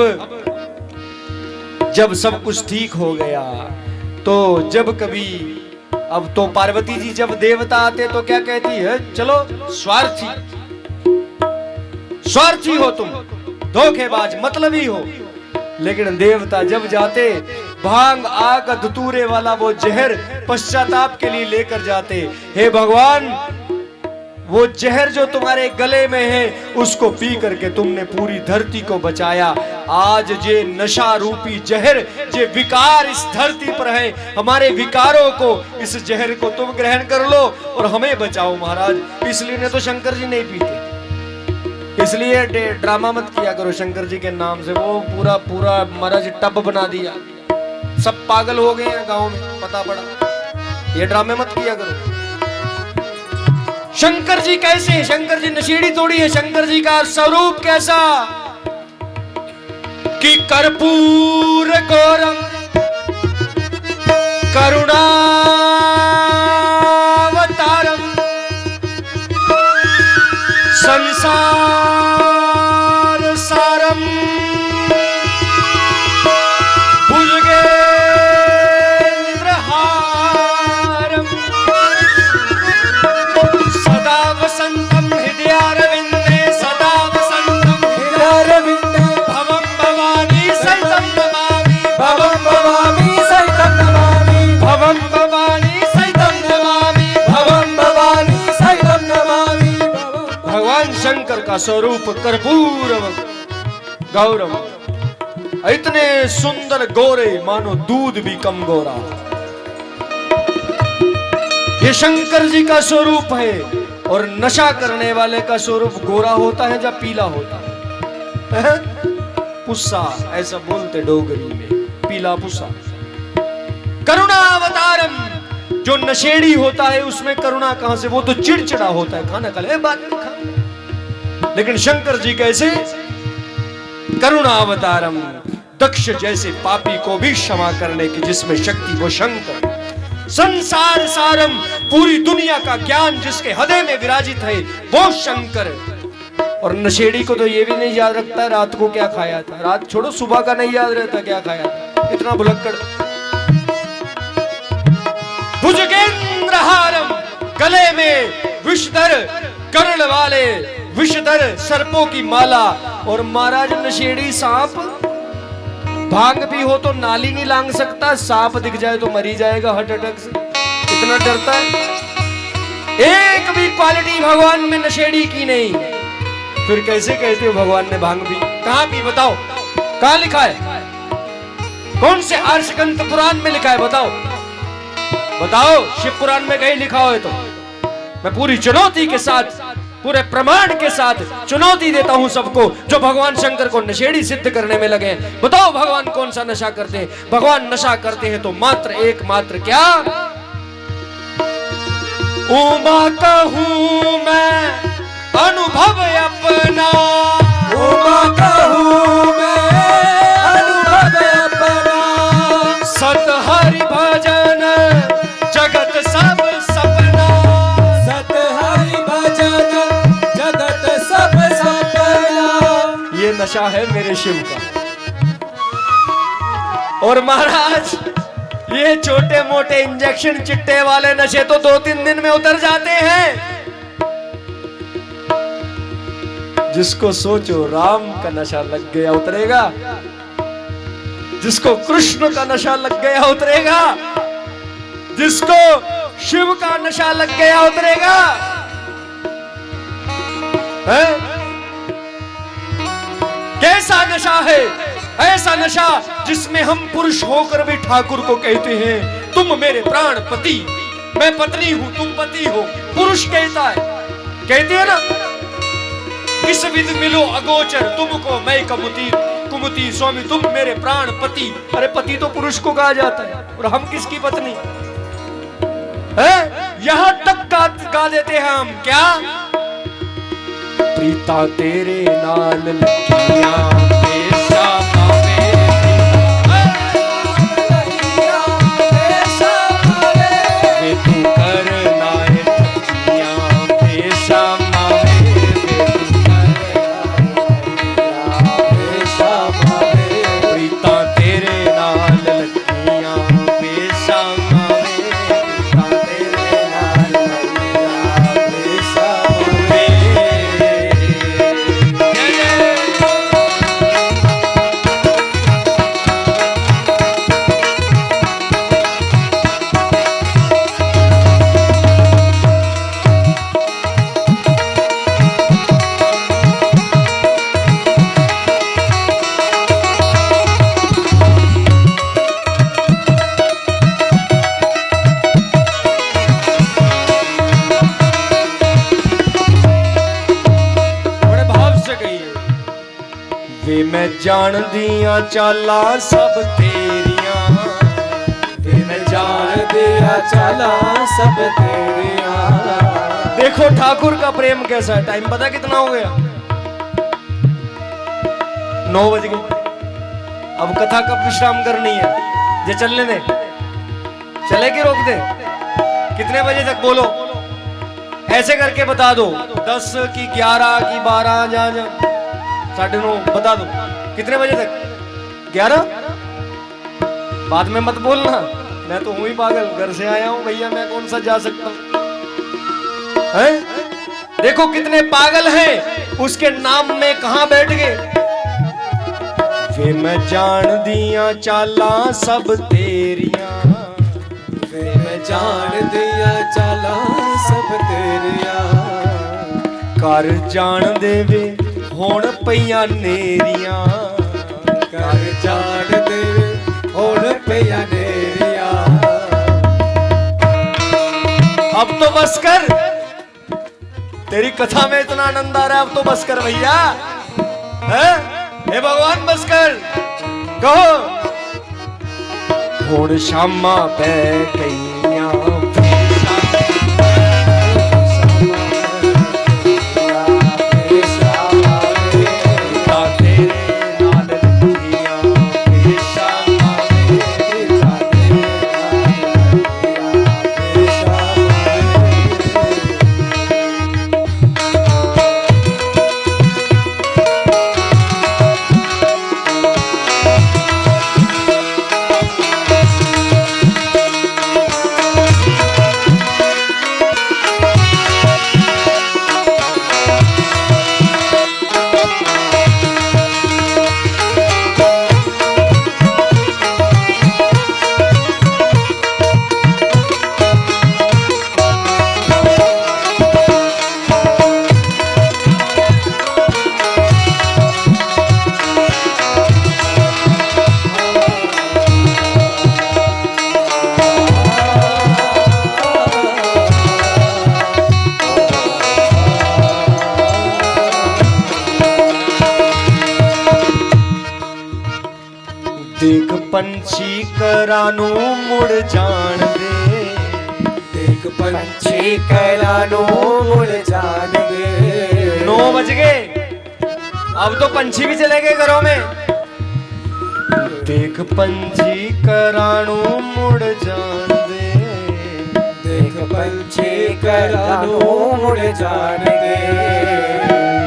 जब सब कुछ ठीक हो गया तो जब कभी, अब तो पार्वती जी जब देवता आते तो क्या कहती है, चलो स्वार्थी, स्वार्थी हो तुम, धोखेबाज, मतलबी हो। लेकिन देवता जब जाते भांग, आग, धतूरे वाला वो जहर पश्चाताप के लिए लेकर जाते। हे भगवान, वो जहर जो तुम्हारे गले में है उसको पी करके तुमने पूरी धरती को बचाया। आज जे नशा रूपी जहर, जे विकार इस धरती पर है, हमारे विकारों को, इस जहर को तुम ग्रहण कर लो और हमें बचाओ महाराज। इसलिए ने तो शंकर जी नहीं पीते, इसलिए ड्रामा मत किया करो शंकर जी के नाम से। वो पूरा पूरा महाराज टब बना दिया, सब पागल हो गए हैं गांव में, पता पड़ा। ये ड्रामे मत किया करो। शंकर जी कैसे हैं? शंकर जी नशेड़ी थोड़ी है। शंकर जी का स्वरूप कैसा कि कर्पूर गौरम करुणावतारम संसार सारम भुजगेन्द्रहारम सदा वसंतम हृदयारविंदे, सदा वसंतम हृदयारविंदे, भवम भवानी सहितं नमामि, भवम भवानी सहितं नमामि, भवम भवानी सहितं नमामि, भवम भवानी सहितं नमामि। भगवान शंकर का स्वरूप कर्पूर गौरव, इतने सुंदर गोरे मानो दूध भी कम गोरा। ये शंकर जी का स्वरूप है। और नशा करने वाले का स्वरूप गोरा होता है या पीला होता है? पुस्सा ऐसा बोलते डोगरी में, पीला पुस्सा। करुणा अवतारम, जो नशेड़ी होता है उसमें करुणा कहां से, वो तो चिड़चिड़ा होता है, खाना खा ले बात नहीं खा। लेकिन शंकर जी कैसे? करुणा अवतारम, दक्ष जैसे पापी को भी क्षमा करने की जिसमें शक्ति वो शंकर। संसार सारम, पूरी दुनिया का ज्ञान जिसके हृदय में विराजित है वो शंकर। और नशेड़ी को तो ये भी नहीं याद रखता रात को क्या खाया था, रात छोड़ो सुबह का नहीं याद रहता क्या खाया था, इतना भुलक्कड़। भुजगेन्द्रहारम, गले में विषधर कर्ण वाले विषधर सर्पों की माला। और महाराज नशेड़ी सांप, भांग भी हो तो नाली नहीं लांग सकता, सांप दिख जाए तो मरी जाएगा हार्ट अटैक से, इतना डरता है। एक भी क्वालिटी भगवान में नशेड़ी की नहीं। फिर कैसे कहते हो भगवान ने भांग पी? कहां पी बताओ, कहां लिखा है? कौन से आर्षगंत पुराण में लिखा है? बताओ बताओ, शिव पुराण में कहीं लिखा हो तो मैं पूरी चुनौती के साथ, पूरे प्रमाण के साथ चुनौती देता हूं सबको जो भगवान शंकर को नशेड़ी सिद्ध करने में लगे। बताओ भगवान कौन सा नशा करते हैं? भगवान नशा करते हैं तो मात्र एकमात्र क्या, उमा कहूं मैं अनुभव अपना, उमा कहूं मैं अनुभव अपना, सत हरि भजन जगत सब सपना, सत हरि भजन जगत सब सपना। ये नशा है मेरे शिव का। और महाराज ये छोटे मोटे इंजेक्शन चिट्टे वाले नशे तो 2-3 दिन में उतर जाते हैं। जिसको सोचो राम का नशा लग गया उतरेगा, जिसको कृष्ण का नशा लग गया उतरेगा, जिसको शिव का नशा लग गया उतरेगा। है? कैसा नशा है? ऐसा नशा जिसमें हम पुरुष होकर भी ठाकुर को कहते हैं तुम मेरे प्राण पति, मैं पत्नी हूं तुम पति हो। पुरुष कहता है, कहते हैं ना, इस विध मिलो अगोचर तुमको मैं कमुती कुमुती स्वामी तुम मेरे प्राण पति। अरे पति तो पुरुष को कहा जाता है और हम किसकी पत्नी है? यहां तक गा देते हैं हम क्या? प्रीता तेरे नाल लगियां पेशा मावे, वे तू कर नाए ठगियां पेशा मावे, प्रीता तेरे नाल लगियां पेशा मावे, तेरे नाल लगियां पेशा मावे। वे मैं जान दिया चाला सब तेरिया, वे मैं जान दिया चाला सब तेरिया। देखो ठाकुर का प्रेम कैसा है। टाइम पता कितना हो गया? 9 बज गए। अब कथा कब विश्राम करनी है? ये चलने दे, चले कि रोक दे? कितने बजे तक बोलो? ऐसे करके बता दो, 10 की 11 की 12 जा 9:30 बता दो। कितने बजे तक? 11? बाद में मत बोलना, मैं तो हूं ही पागल, घर से आया हूं भैया, मैं कौन सा जा सकता है? देखो कितने पागल हैं, उसके नाम में कहां बैठ गए। वे मैं जान दिया चाला सब तेरिया, वे मैं जान दिया चाला सब तेरिया। कर जान देवे होण पईया नेरिया, कर जान देवे होण पईया नेरिया। अब तो बस कर, तेरी कथा में इतना आनंद आ रहा है, अब तो बस कर भैया। हे भगवान बस कर, कहो होण शामा पै गईया, देख पंछी करानू मुड़ जान दे, देख पंछी करानू मुड़ जान दे। 9 बज गए, अब तो पंछी भी चले गए घरों में। देख पंछी करानू मुड़ जान दे, देख पंछी करानू मुड़ जान दे।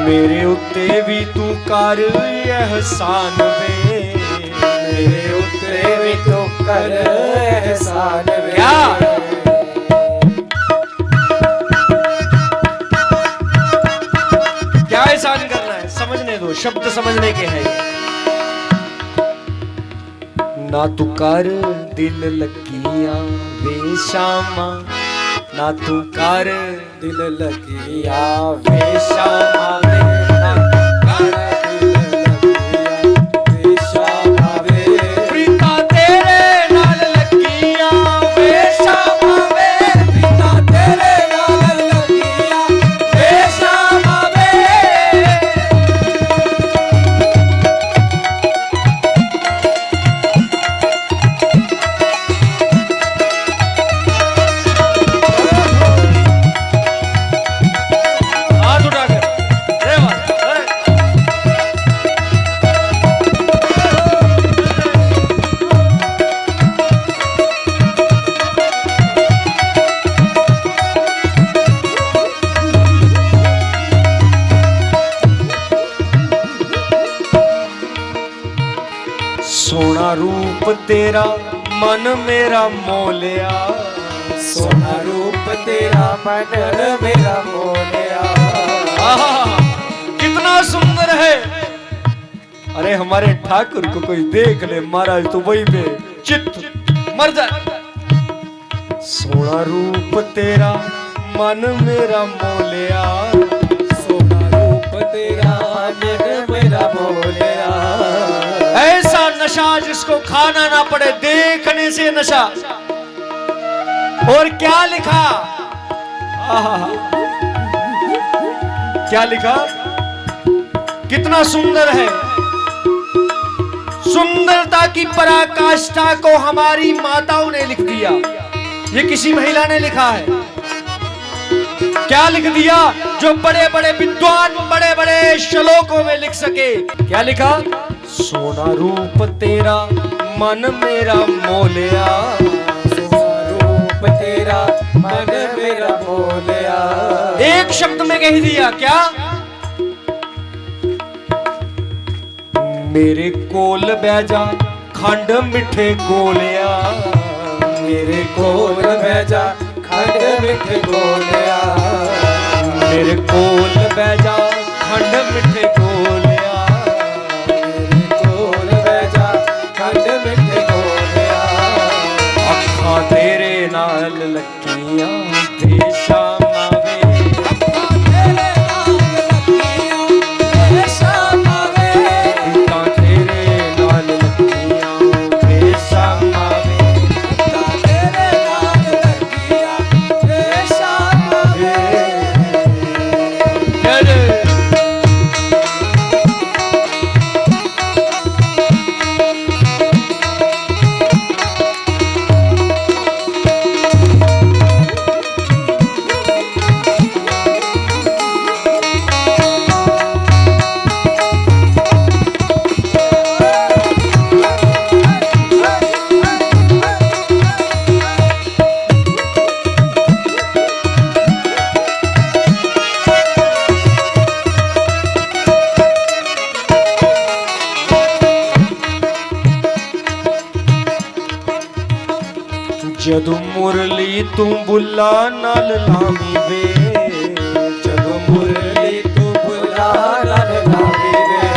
मेरे उत्ते भी तू कर एहसान वे, मेरे उत्ते भी तू कर एहसान वे। क्या परेशान करना है, समझने दो, शब्द समझने के हैं। ना तू कर दिल लगिया वे शामा, ना तू कर दिल लगिया वे शामा वे, ना कर दिल लगिया वे शामा वे, प्रीता तेरे नाल लगिया वे शामा वे, प्रीता तेरे नाल लगिया वे शामा वे। हाथ उठाकर रे वाह, अरे। सोना रूप तेरा मन मेरा मोलिया, सोना रूप तेरा मन मेरा मोलिया। आहा, कितना सुंदर है। अरे हमारे ठाकुर को कोई देख ले महाराज तो वही पे चित्त मर जाए। सोना रूप तेरा मन मेरा मोलिया, सोना रूप तेरा मन मेरा मोलिया। ऐसा नशा जिसको खाना ना पड़े, देखने से नशा। और क्या लिखा, आहा, क्या लिखा, कितना सुंदर है। सुंदरता की पराकाष्ठा को हमारी माताओं ने लिख दिया। ये किसी महिला ने लिखा है। क्या लिख दिया, जो बड़े बड़े विद्वान बड़े बड़े श्लोकों में लिख सके। क्या लिखा, सोना रूप तेरा मन मेरा मोलिया, सोना रूप तेरा मन मेरा मोलिया। एक शब्द में कह दिया। क्या, मेरे कोल बैजा खंड मिठे गोलिया, मेरे कोल बैजा खंड मिठे गोलिया। मेरे कोल बैजा खंड मिठे गोलिया, मेरे कोल बैजा खंड मिठे गोलिया। अखा तेरे नाल लगियां वे शामा वे, तेरे नाल लगियां वे शामा वे, प्रीता तेरे नाल लगियां वे शामा वे, तेरे नाल लगियां वे शामा वे। अरे जदू मुरली तू बुला नाल लामी वे, जदों मुरली तू बुला नाल लावी वे।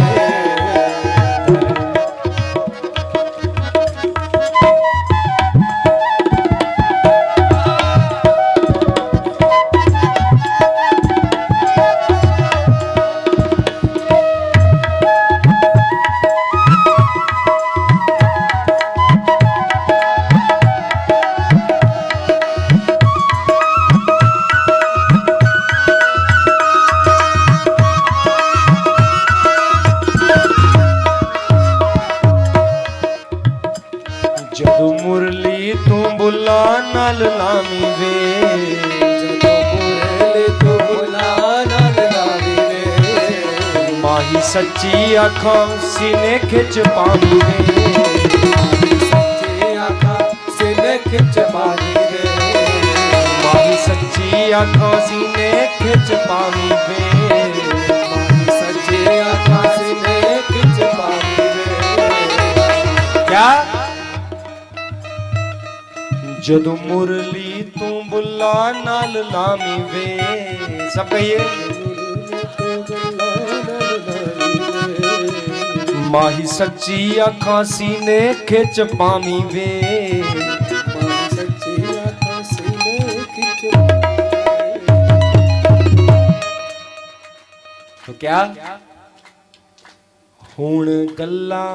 जदू मुरली तू बुला नाल लामी वे, जदों मुरली तू बुला नाल लावी वे। माही सच्ची आँखों सीने खिंच पामी वे, सच्ची आँखां सीने खिंच पानी वे। माही सच्ची आँखों सीने खिंच पामी वे, सच्ची आँखां सीने खिंच पानी वे। क्या, जदू मुरली तू बुला नाल लामी वे। सब कहिए, माही सच्ची अखां सीने खिच पामी वे, माही सच्ची आँखां सीने खिच। तो क्या हुण गल्ला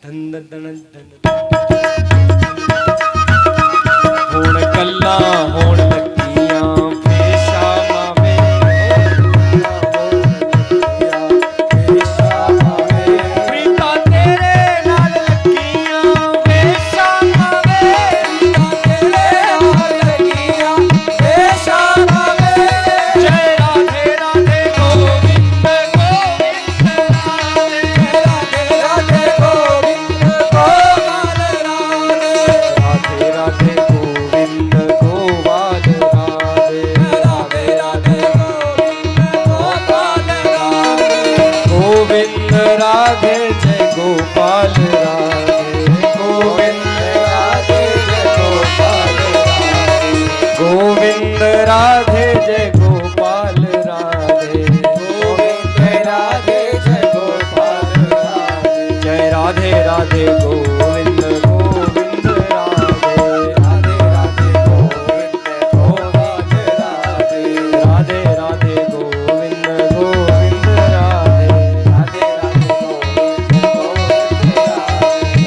धन धन धन हुण गल्ला हुण लगियां पेशा मावे, प्रीता तेरे नाल लगियां पेशा मावे, तेरे नाल लगियां पेशा मावे। जय राधे राधे गोविंद गोविंद राधे, राधे राधे गोविंद गोपाल राधे। राधे राधे गोविंद गोपाल राधे, राधे राधे गोविंद गोपाल राधे। गोविंद राधे जय गोपाल राधे, गोविंद राधे जय गोपाल राधे। गोविंद राधे जय गोपाल राधे, गोविंद राधे जय गोपाल राधे। जय राधे राधे गोविंद गोविंद राधे, राधे राधे गोविंद गोपाल राधे। राधे राधे गोविंद गोविंद राधे, राधे राधे गोविंद गोविंद राधे।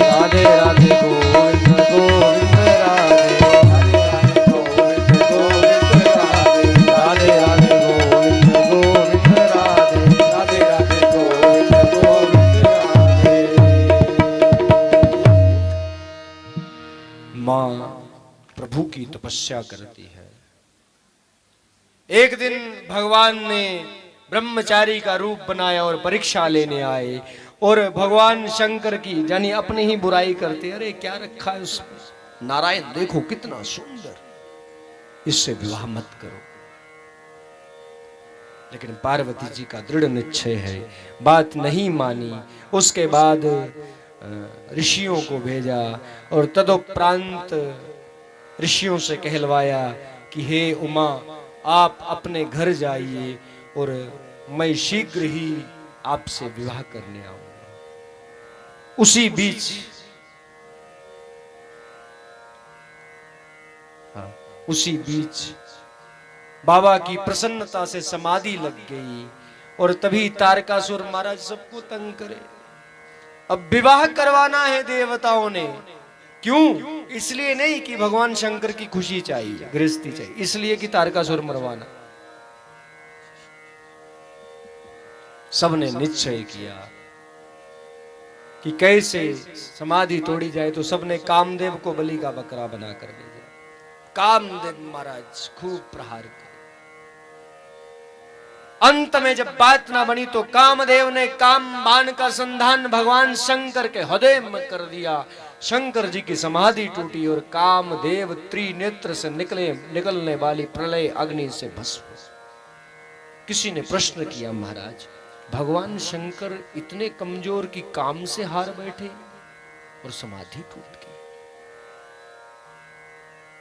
राधे राधे गोविंद गोविंद राधे, राधे राधे गोविंद गोविंद राधे। राधे राधे गोविंद गोविंद राधे, राधे राधे गोविंद गोविंद राधे। माँ प्रभु की तपस्या करती है। एक दिन भगवान ने ब्रह्मचारी का रूप बनाया और परीक्षा लेने आए, और भगवान शंकर की यानी अपनी ही बुराई करते, अरे क्या रखा है उसमें, नारायण देखो कितना सुंदर, इससे विवाह मत करो। लेकिन पार्वती जी का दृढ़ निश्चय है, बात नहीं मानी। उसके बाद ऋषियों को भेजा और तदुपरांत ऋषियों से कहलवाया कि हे उमा, आप अपने घर जाइए और मैं शीघ्र ही आपसे विवाह करने आऊंगा। उसी बीच उसी बीच बाबा की प्रसन्नता से समाधि लग गई, और तभी तारकासुर महाराज सबको तंग करे। अब विवाह करवाना है देवताओं ने, क्यों? इसलिए नहीं कि भगवान शंकर की खुशी चाहिए, गृहस्थी चाहिए, इसलिए कि तारकासुर मरवाना। सबने निश्चय किया कि कैसे समाधि तोड़ी जाए, तो सबने कामदेव को बलि का बकरा बनाकर भेजा। कामदेव महाराज खूब प्रहार करे। अंत में जब बात ना बनी तो कामदेव ने काम बाण का संधान भगवान शंकर के हृदय में कर दिया। शंकर जी की समाधि टूटी और कामदेव त्रिनेत्र से निकलने वाली प्रलय अग्नि से भस्म। किसी ने प्रश्न किया, महाराज भगवान शंकर इतने कमजोर की काम से हार बैठे और समाधि टूट गई।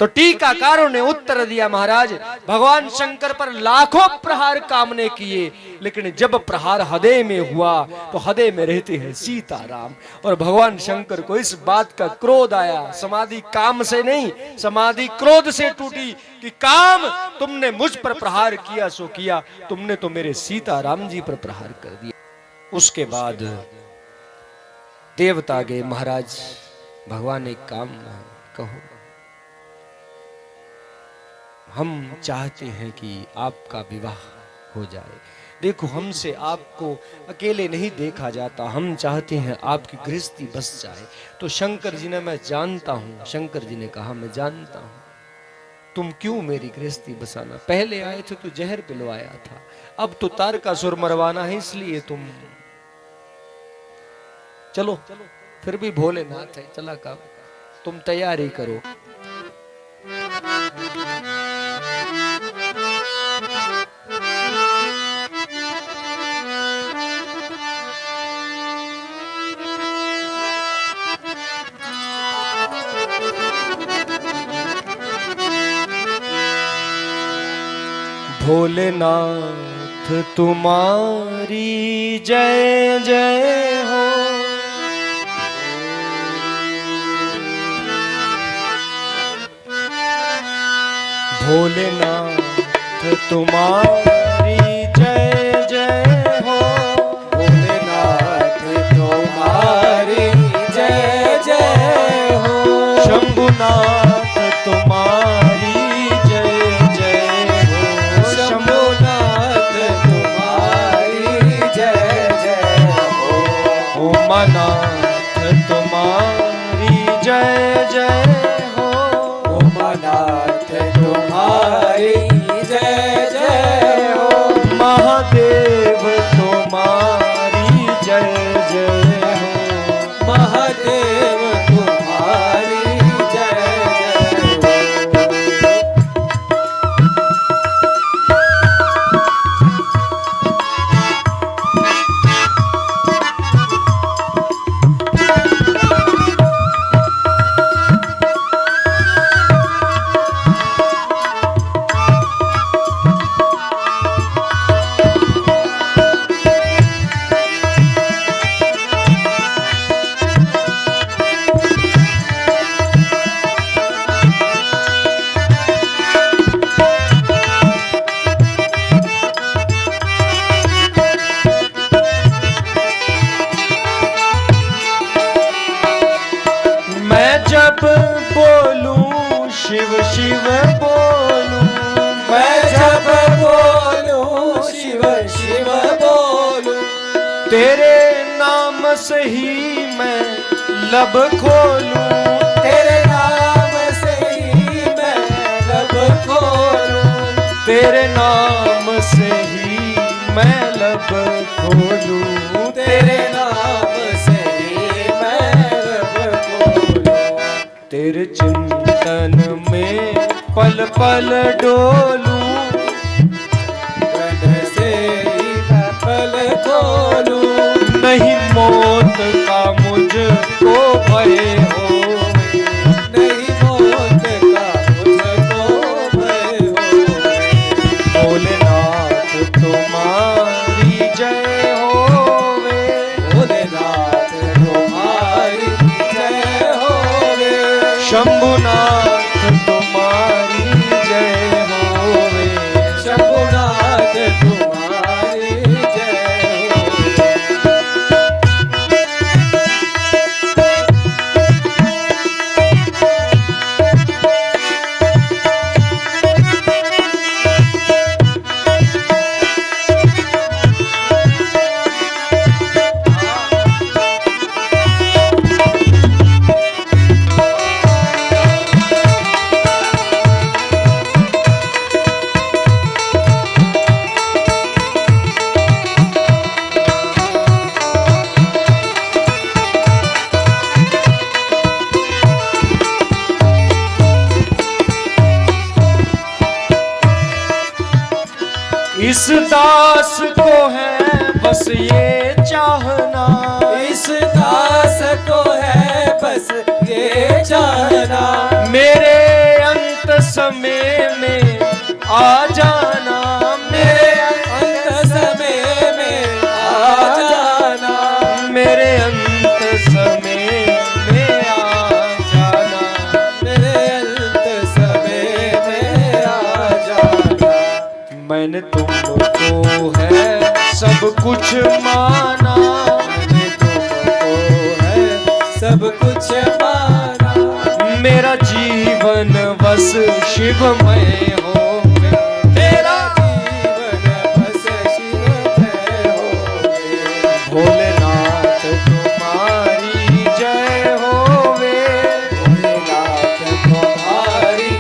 तो टीकाकारों ने उत्तर दिया, महाराज भगवान शंकर पर लाखों प्रहार काम ने किए, लेकिन जब प्रहार हृदय में हुआ तो हृदय में रहते हैं सीताराम। और भगवान शंकर को इस बात का क्रोध आया, समाधि काम से नहीं, समाधि क्रोध से टूटी कि काम तुमने मुझ पर प्रहार किया सो किया, तुमने तो मेरे सीताराम जी पर प्रहार कर दिया। उसके बाद देवता गए, महाराज भगवान एक काम कहो, हम चाहते हैं कि आपका विवाह हो जाए। देखो हमसे आपको अकेले नहीं देखा जाता, हम चाहते हैं आपकी गृहस्थी बस जाए। तो शंकर जी ने, मैं जानता हूं, शंकर जी ने कहा मैं जानता हूं, तुम क्यों मेरी गृहस्थी बसाना, पहले आए थे तो जहर पिलवाया था, अब तो तारकासुर मरवाना है, इसलिए तुम चलो, फिर भी भोलेनाथ है, चला का तुम तैयारी करो। भोलेनाथ तुम्हारी जय जय हो। भोलेनाथ तुम्हारी जय जय हो। भोलेनाथ तुम्हारी जय जय हो। शंभुनाथ तुम्हारी जय जय हो। शंभुनाथ तुम्हारी जय जय हो। उमानाथ तुम्हारी जय जय हो। उमानाथ तुम्हारी जय जय हो। महादेव तुम्हारी जय जय हो। महादेव तुम्हारी जय जय हो। मैं जब बोलूं शिव शिव बोलूं। मैं जब बोलूं शिव शिव बोलूं। तेरे नाम से ही मैं लब खोलूं। तेरे नाम से ही मैं लब खोलूं। तेरे नाम से ही मैं लब खोलूं। तेरे नाम से ही मैं लब खोलूं। तेरे चिंतन में पल पल डोलूं। मन से ही मैं पल खोलूं। नहीं मौत का मुझको भय हो। नहीं मौत का मुझको भय हो। भोलेनाथ तुम्हारी जय होवे। भोलेनाथ तुम्हारी जय होवे। शंभुनाथ तुम्हारी जय होवे। शंभुनाथ तुम्हारी जय होवे। इस दास को है बस ये चाहना। इस दास को है बस ये चाहना। मेरे अंत समय में आ जाना। मेरे अंत समय में आ जाना। मेरे अंत समय में आ जाना। मेरे अंत समय में आ जाना। मैंने तुमको है सब कुछ माना। मैंने तुमको है सब कुछ माना। मेरा जीवन बस शिवमय हो। मेरा जीवन बस शिवमय हो। भोलेनाथ तुम्हारी जय होवे। भोलेनाथ तुम्हारी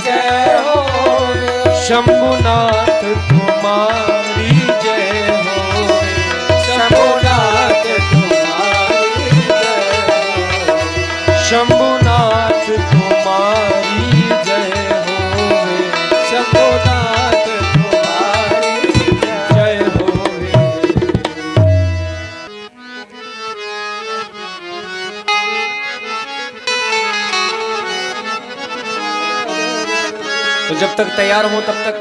जय होवे। शंभुनाथ तुम्हारी जय होवे। शंभुनाथ तुम्हारी जय होवे। शंभुनाथ तुम्हारी जय होवे। शंभुनाथ तुम्हारी जय होवे। तो जब तक तैयार हो तब तक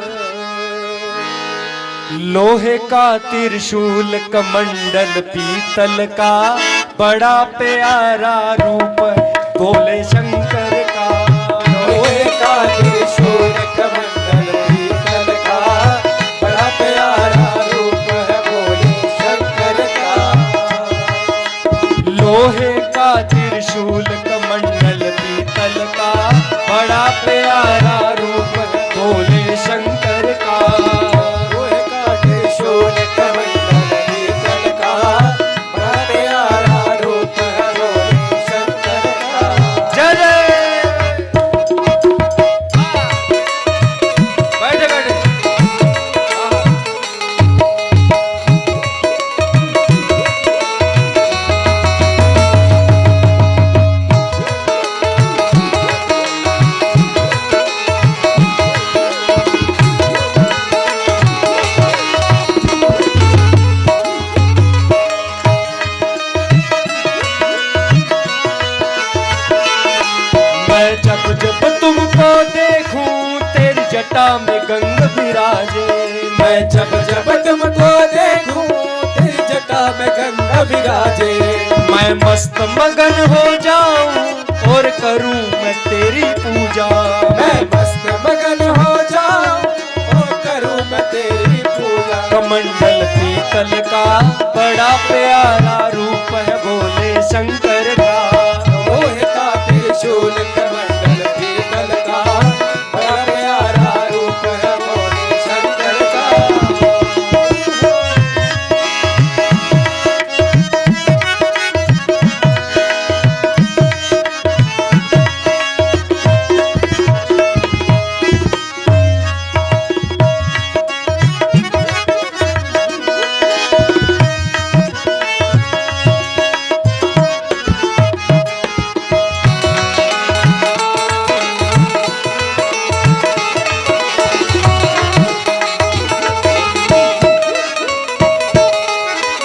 लोहे का त्रिशूल कमंडल पीतल का, बड़ा प्यारा रूप भोले शंकर का। लोहे का त्रिशूल कमंडल पीतल का, बड़ा प्यारा रूप है भोले शंकर का। लोहे का त्रिशूल कमंडल पीतल का, बड़ा प्यारा रूप भोले शंकर का। लोहे का त्रिशूल कमंडल पीतल का, बड़ा प्यारा रूप है भोले शंकर का। जय जय। बैठे बैठे। मैं जब जब तुमको देखूं तेरी जटा में गंग विराजे। मैं जब जब तुमको देखूं तेरी जटा में गंगा विराजे। मैं मस्त मगन हो जाऊं और करूं मैं तेरी पूजा। मैं मस्त मगन हो जाऊं और करूं मैं तेरी पूजा। कमंडल पीतल का, बड़ा प्यारा रूप है भोले शंकर का। लोहे का त्रिशूल कमंडल पीतल का, बड़ा प्यारा रूप है भोले शंकर का।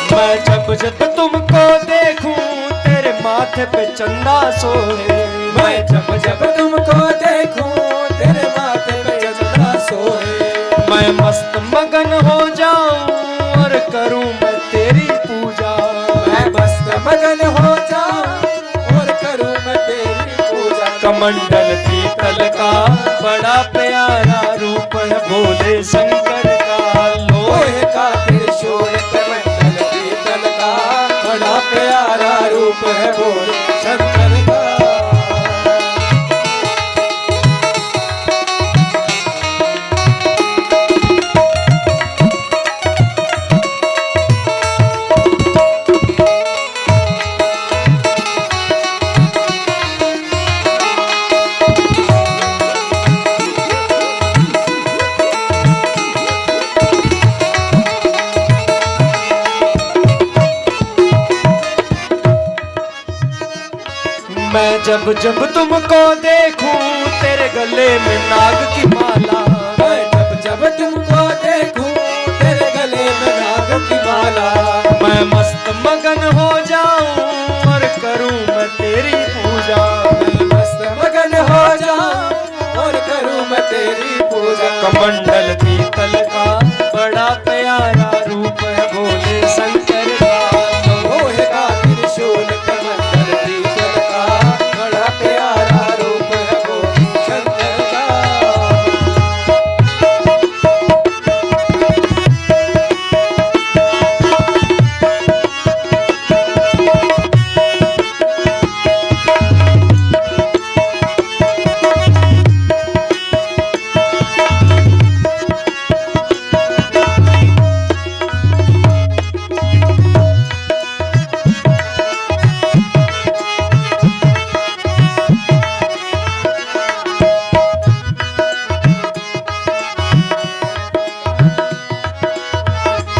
मैं जब जब तुमको देखूं तेरे माथे पे चंदा सोहे। मैं जब जब तुमको देखूं तेरे माथे पे चंदा सोहे। मैं मस्त मगन हो जाऊं और करूं मैं तेरी पूजा। मैं मस्त मगन हो जाऊं और करूं मैं तेरी पूजा। कमंडल पीतल का, बड़ा प्यारा रूप है भोले शंकर का। लोहे का त्रिशूल कमंडल पीतल का, बड़ा प्यारा रूप है भोले शंकर का। मैं जब जब तुमको देखूं तेरे गले में नाग की माला। मैं जब जब तुमको देखूं तेरे गले में नाग की माला। मैं मस्त मगन हो जाऊं और करूं मैं तेरी पूजा। मैं मस्त मगन हो जाऊं और करूं मैं तेरी पूजा। कमंडल पीतल का, बड़ा प्यारा रूप है भोले शंकर का। लोहे का त्रिशूल कमंडल पीतल का, बड़ा प्यारा रूप है भोले शंकर का।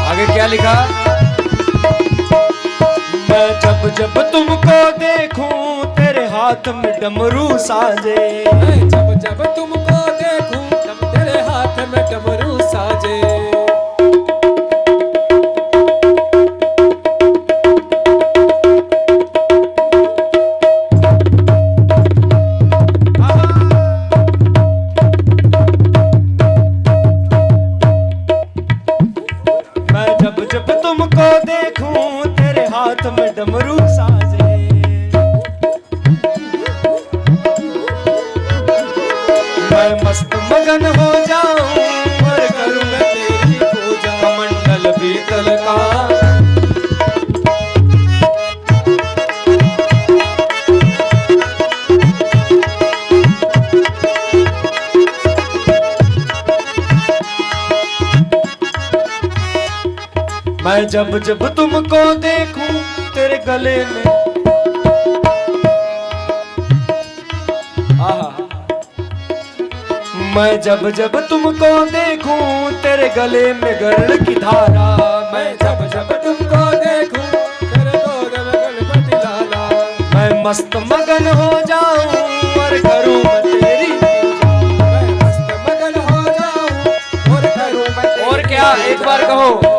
आगे क्या लिखा? मैं जब जब तुमको देखूं तेरे हाथ में डमरू साजे। मैं जब जब तुमको देखूं तेरे हाथ में डमरू साजे। तुमको देखूं तेरे हाथ में डमरू साजे, मैं मस्त मगन हो जाऊं और करूं मैं तेरी पूजा। कमंडल पीतल का मैं जब जब तुमको देखूं तेरे गले में, आहा, मैं जब जब तुमको देखूं तेरे गले में गरुड़ की धारा, मैं जब जब तुमको देखूं तेरे गोद में गणपति लाला, मैं मस्त मगन हो जाऊं और करूं मैं तेरी पूजा। मैं मस्त मगन हो जाऊं और करूं मैं तेरी और क्या एक बार कहो।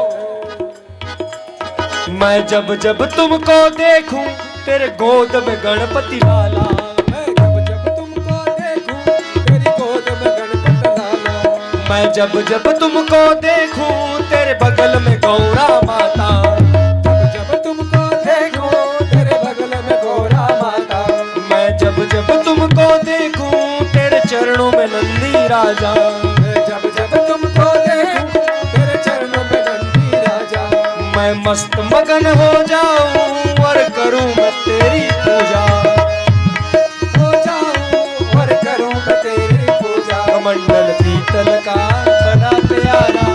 मैं जब जब तुमको देखूं तेरे गोद में गणपति लाला, मैं जब जब तुमको देखूं तेरी गोद में गणपति लाला, मैं जब जब तुमको देखूं तेरे बगल में गौरा माता, जब जब तुमको देखूं तेरे बगल में गौरा माता, मैं जब जब तुमको देखूं तेरे चरणों में नंदी राजा, मैं जब जब तुमको देखूं तेरे चरणों में नंदी राजा, मैं मस्त मगन हो जाऊं और करूं मैं तेरी पूजा, हो जाऊं और करूं मैं तेरी पूजा। कमंडल पीतल का बड़ा प्यारा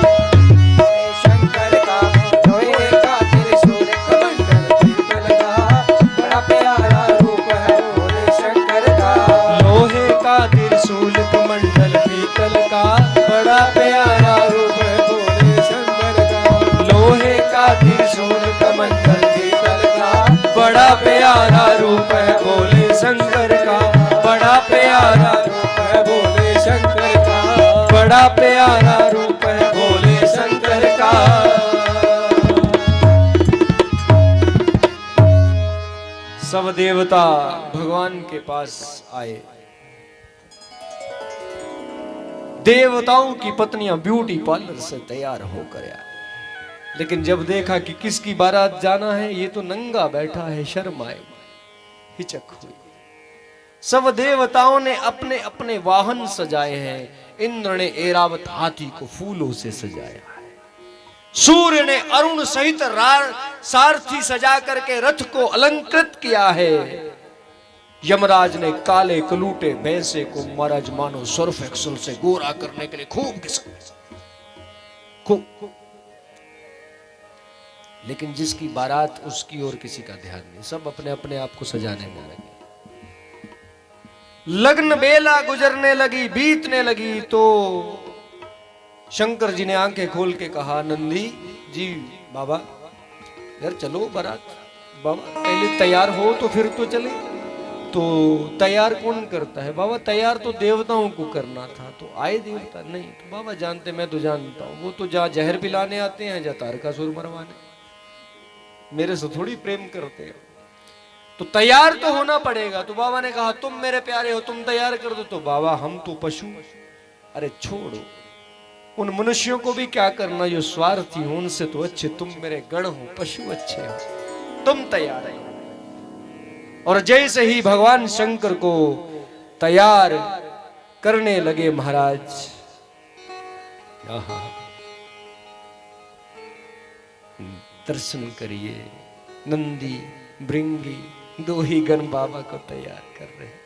शंकर का लोहे का त्रिशूल, कमंडल पीतल का बड़ा प्यारा रूप है भोले शंकर का, लोहे का त्रिशूल कमंडल पीतल का बड़ा प्यारा रूप है भोले शंकर का, लोहे का त्रिशूल कमंडल पीतल का बड़ा प्यारा रूप है भोले शंकर का, बड़ा प्यारा रूप है भोले शंकर का, बड़ा प्यारा रूप है भोले शंकर का। सब देवता भगवान के पास आए। देवताओं की पत्नियां ब्यूटी पार्लर से तैयार होकर आए, लेकिन जब देखा कि किसकी बारात जाना है, ये तो नंगा बैठा है, शर्म आए, हिचक हुई। सब देवताओं ने अपने अपने वाहन सजाए हैं। इंद्र ने ऐरावत हाथी को फूलों से सजाया है, सूर्य ने अरुण सहित सारथी सजा करके रथ को अलंकृत किया है, यमराज ने काले कलूटे भैंसे को महाराज मानो सर्फ एक्सल से गोरा करने के लिए खूब खूब, लेकिन जिसकी बारात उसकी और किसी का ध्यान नहीं, सब अपने अपने आप को सजाने में लगे। लग्न बेला गुजरने लगी, बीतने लगी, तो शंकर जी ने आंखें खोल के कहा, नंदी जी बाबा घर चलो बारात, बाबा पहले तैयार हो तो फिर तो चले। तो तैयार कौन करता है बाबा? तैयार तो देवताओं को करना था। तो आए देवता? नहीं। तो बाबा जानते, मैं तो जानता हूँ, वो तो जहाँ जहर पिलाने आते हैं, जहाँ तारकासुर मरवाने, मेरे से थोड़ी प्रेम करते हैं। तो तैयार तो होना पड़ेगा। तो बाबा ने कहा तुम मेरे प्यारे हो, तुम तैयार कर दो। तो बाबा हम तो पशु, अरे छोड़ो, उन मनुष्यों को भी क्या करना जो स्वार्थी हो, उनसे तो अच्छे तुम मेरे गण हो, पशु अच्छे हो, तुम तैयार हो। और जैसे ही भगवान शंकर को तैयार करने लगे महाराज, दर्शन करिए, नंदी भृंगी दो ही गण बाबा को तैयार कर रहे हैं।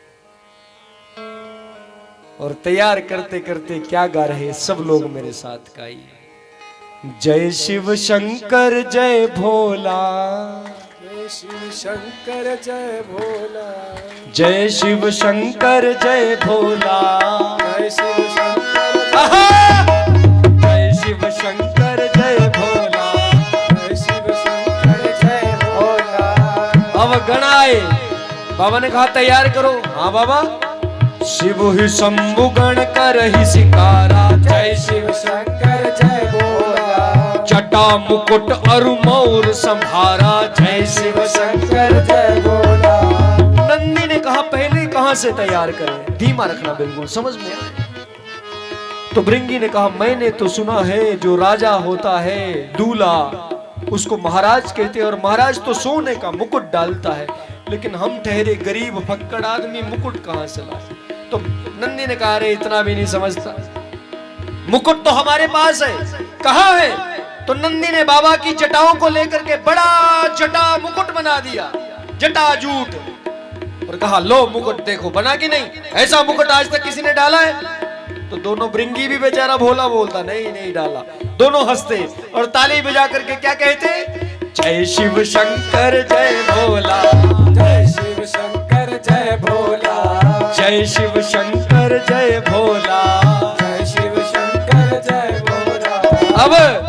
और तैयार करते करते क्या गा रहे सब लोग मेरे साथ गाइए। जय शिव शंकर जय भोला, जय शिव शंकर जय भोला, जय शिव शंकर जय भोला, जय शिव शंकर, जय शिव शंकर जय भोला, जय शिव शंकर जय भोला। अब गणाए, बाबा ने कहा तैयार करो। हाँ बाबा। शिव ही शंभु गण कर ही सिकारा, जय शिव शंकर जय भोला, जटा मुकुट अरु मौर संभारा, जय शिव शंकर जय भोला। नंदी ने कहा पहले कहां से तैयार करें, धीमा रखना, बिल्कुल समझ में आए। तो भृंगी ने कहा मैंने तो सुना है जो राजा होता है दूल्हा उसको महाराज कहते हैं, और महाराज तो सोने का मुकुट डालता है, लेकिन हम ठहरे गरीब फक्कड़ आदमी मुकुट कहां से लाए। तो नंदी ने कहा, अरे इतना भी नहीं समझता, मुकुट तो हमारे पास है, कहां है? तो नंदी ने बाबा की जटाओं को लेकर के बड़ा जटा मुकुट बना दिया, जटा जूट, और कहा लो मुकुट देखो बना कि नहीं, ऐसा मुकुट आज तक किसी ने डाला है? तो दोनों भृंगी भी बेचारा भोला बोलता, नहीं नहीं डाला। दोनों हंसते और ताली बजा करके क्या कहते? जय शिव शंकर जय भोला, जय शिव शंकर जय भोला, जय शिव शंकर जय भोला, जय शिव शंकर जय भोला। अब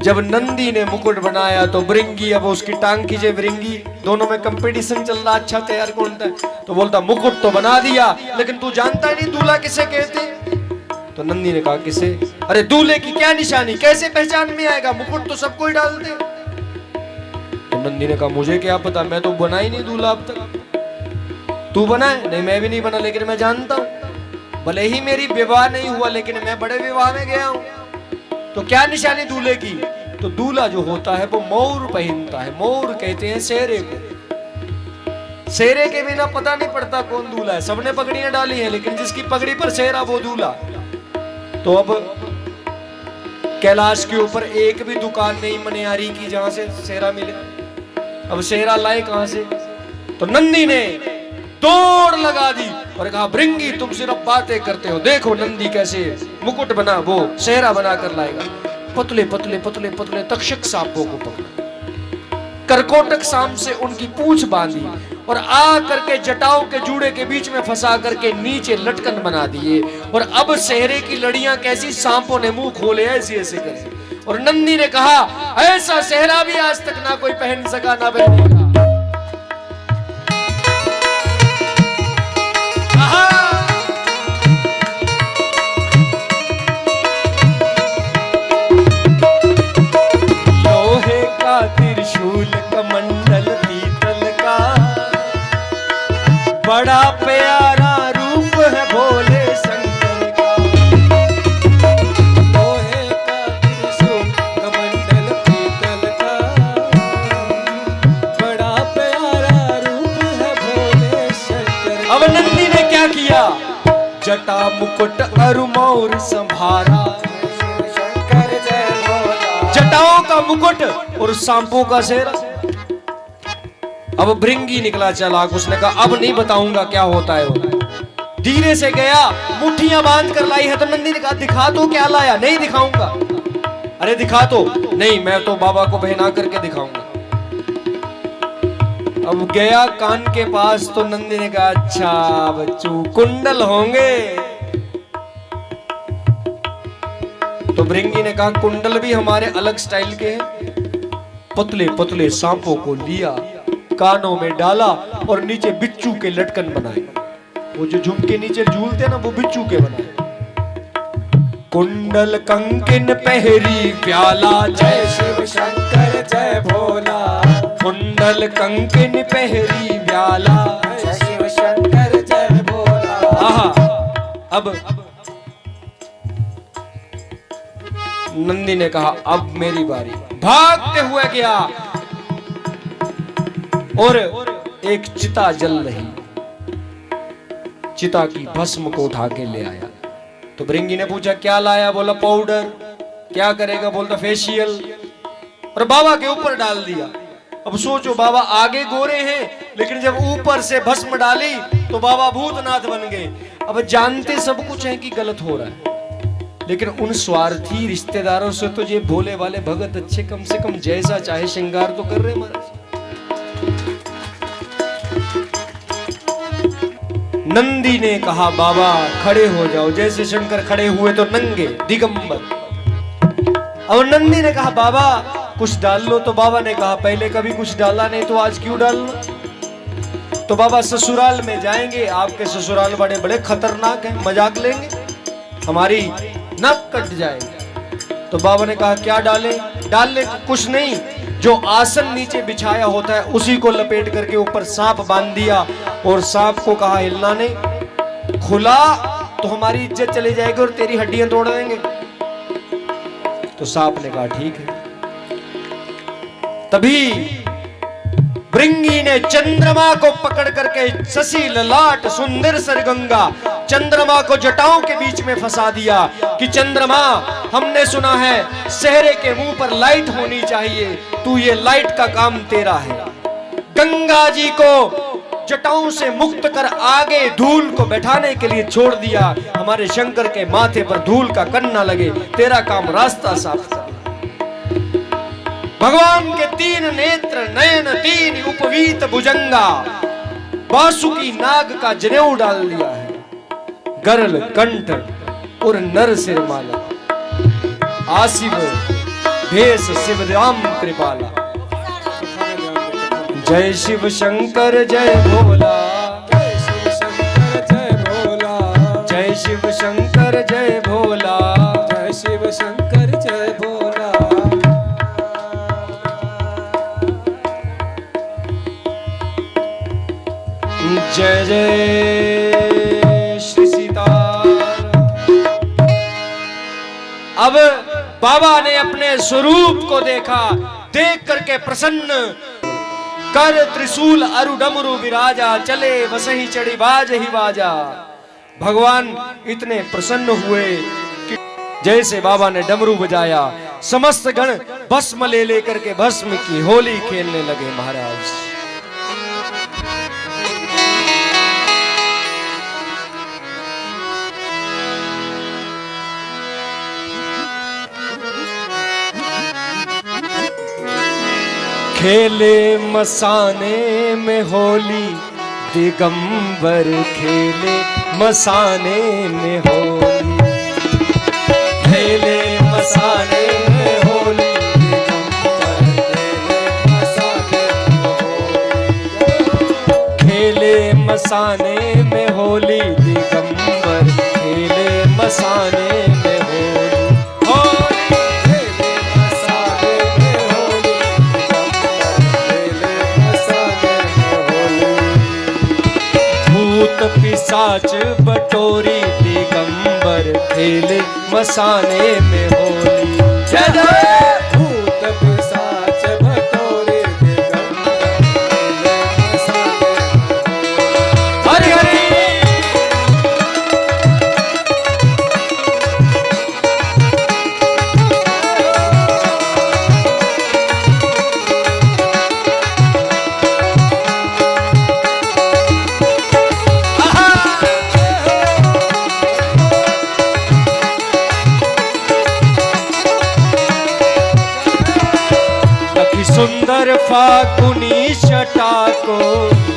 जब नंदी ने मुकुट बनाया तो भृंगी, अब उसकी टांग खींचे भृंगी, दोनों में कंपटीशन चल रहा, अच्छा तैयार कौन था। तो बोलता मुकुट तो बना दिया, लेकिन तू जानता ही नहीं दूल्हा किसे कहते। तो नंदी ने कहा किसे? अरे दूल्हे की क्या निशानी, कैसे पहचान में आएगा, मुकुट तो सबको ही डालते। तो नंदी ने कहा मुझे क्या पता, मैं तो बना ही नहीं दूल्हा अब तक। तू बना है? नहीं मैं भी नहीं बना, लेकिन मैं जानता हूं, भले ही मेरी विवाह नहीं हुआ लेकिन मैं बड़े विवाह में गया हूं। तो क्या निशानी दूल्हे की? तो दूल्हा जो होता है वो मोर पहनता है, मोर कहते हैं शेरे को। शेरे के बिना पता नहीं पड़ता कौन दूल्हा है, सबने पगड़ियां डाली हैं, लेकिन जिसकी पगड़ी पर शेरा वो दूल्हा। तो अब कैलाश के ऊपर एक भी दुकान नहीं मनियारी की जहां से शेरा मिले। अब शेरा लाए कहां से? तो नंदी ने दौड़ लगा दी और कहा भृंगी तुम सिर्फ बातें करते हो, देखो नंदी कैसे मुकुट बना वो शेरा बना कर लाएगा। पतले पतले पतले पतले तक्षक सांपों को पकड़ा, करकोटक सांप से उनकी पूंछ बांधी और आ करके जटाओं के जूड़े के बीच में फंसा करके नीचे लटकन बना दिए। और अब सेहरे की लड़ियां कैसी, सांपों ने मुंह खोले ऐसे ऐसे करे। और नंदी ने कहा ऐसा सेहरा भी आज तक ना कोई पहन सका ना पहनेगा। लोहे का त्रिशूल कमंडल पीतल का, बड़ा प्यारा रूप है भोले शंकर का। लोहे का त्रिशूल कमंडल पीतल का, बड़ा प्यारा रूप है भोले शंकर। अब नंदी ने क्या किया? जटा मुकुट अरु मोर संभारा, शिव शंकर जय भोला, जटाओं का मुकुट और सांपों का शेरा। अब भृंगी निकला चलाक, उसने कहा अब नहीं बताऊंगा क्या होता है वो। धीरे से गया, मुट्ठियां बांध कर लाई है। तो नंदी ने कहा दिखा तो क्या लाया? नहीं दिखाऊंगा। अरे दिखा तो। नहीं मैं तो बाबा को पहना करके दिखाऊंगा। अब गया कान के पास तो नंदी ने कहा अच्छा बच्चू कुंडल होंगे। तो भृंगी ने कहा कुंडल भी हमारे अलग स्टाइल के हैं। पतले पतले सांपों को लिया, कानों में डाला और नीचे बिच्छू के लटकन बनाए। वो जो झुमके नीचे झूलते ना वो बिच्छू के बनाए। कुंडल कंकिन पहरी प्याला, जय शिव शंकर जय भोला, कुंडल कंकिन पहरी प्याला, जय शिव शंकर जय भोला। आहा अब नंदी ने कहा अब मेरी बारी। भागते हुए गया और एक चिता जल रही, चिता की भस्म को उठा के ले आया। तो भृंगी ने पूछा क्या लाया? बोला पाउडर। क्या करेगा? बोलता फेशियल। और बाबा के ऊपर डाल दिया। अब सोचो बाबा आगे गोरे हैं, लेकिन जब ऊपर से भस्म डाली तो बाबा भूतनाथ बन गए। अब जानते सब कुछ है कि गलत हो रहा है, लेकिन उन स्वार्थी रिश्तेदारों से तो ये भोले वाले भगत अच्छे कम से कम जैसा चाहे श्रृंगार तो कर रहे महाराज। नंदी ने कहा बाबा खड़े हो जाओ। जैसे शंकर खड़े हुए तो नंगे दिगंबर। और नंदी ने कहा बाबा कुछ डाल लो। तो बाबा ने कहा पहले कभी कुछ डाला नहीं तो आज क्यों डालना? तो बाबा ससुराल में जाएंगे, आपके ससुराल बड़े बड़े खतरनाक हैं, मजाक लेंगे, हमारी नाक कट जाएगी। तो बाबा ने कहा क्या डालें? डालने कुछ नहीं, जो आसन नीचे बिछाया होता है उसी को लपेट करके ऊपर सांप बांध दिया और सांप को कहा हिलना नहीं, खुला तो हमारी इज्जत चली जाएगी और तेरी हड्डियां तोड़ देंगे। तो सांप ने कहा ठीक है। तभी भृंगी ने चंद्रमा को पकड़ करके शशि ललाट सुंदर सरगंगा चंद्रमा को जटाओं के बीच में फंसा दिया कि चंद्रमा, हमने सुना है सेहरे के मुंह पर लाइट होनी चाहिए, तू ये लाइट का काम तेरा है। गंगा जी को जटाओं से मुक्त कर आगे धूल को बैठाने के लिए छोड़ दिया। हमारे शंकर के माथे पर धूल का कण न लगे, तेरा काम रास्ता साफ कर। भगवान के 3 नेत्र नयन 3 उपवीत भुजंगा, बासुकी नाग का जनेऊ डाल दिया है, गरल कंठ और नर सिर माला, आशिव भेष शिव राम कृपाला। जय शिव शंकर जय भोला, जय शिव शंकर जय भोला, जय शिव शंकर जय भोला, जय शिव शंकर जय भोला। जय जय श्री सीताराम। अब बाबा ने अपने स्वरूप को देखा, देख करके प्रसन्न कर त्रिशूल अरु डमरू विराजा, चले वसही चढ़ी बाज ही बाजा। भगवान इतने प्रसन्न हुए कि जैसे बाबा ने डमरू बजाया, समस्त गण भस्म ले लेकर के भस्म की होली खेलने लगे महाराज। खेले मसाने में होली दिगंबर, खेले मसाने में होली, खेले मसाने में होली दिगंबर, खेले मसाने में होली दिगंबर, खेले मसाने में होली। पिशाच बटोरी दिगंबर, खेले मसाने में होली। जय जय भूत पिशाच बटोरे दिगंबर, खेले मसाने में होली। हरि हरि। सुंदर फागुनी छटा को,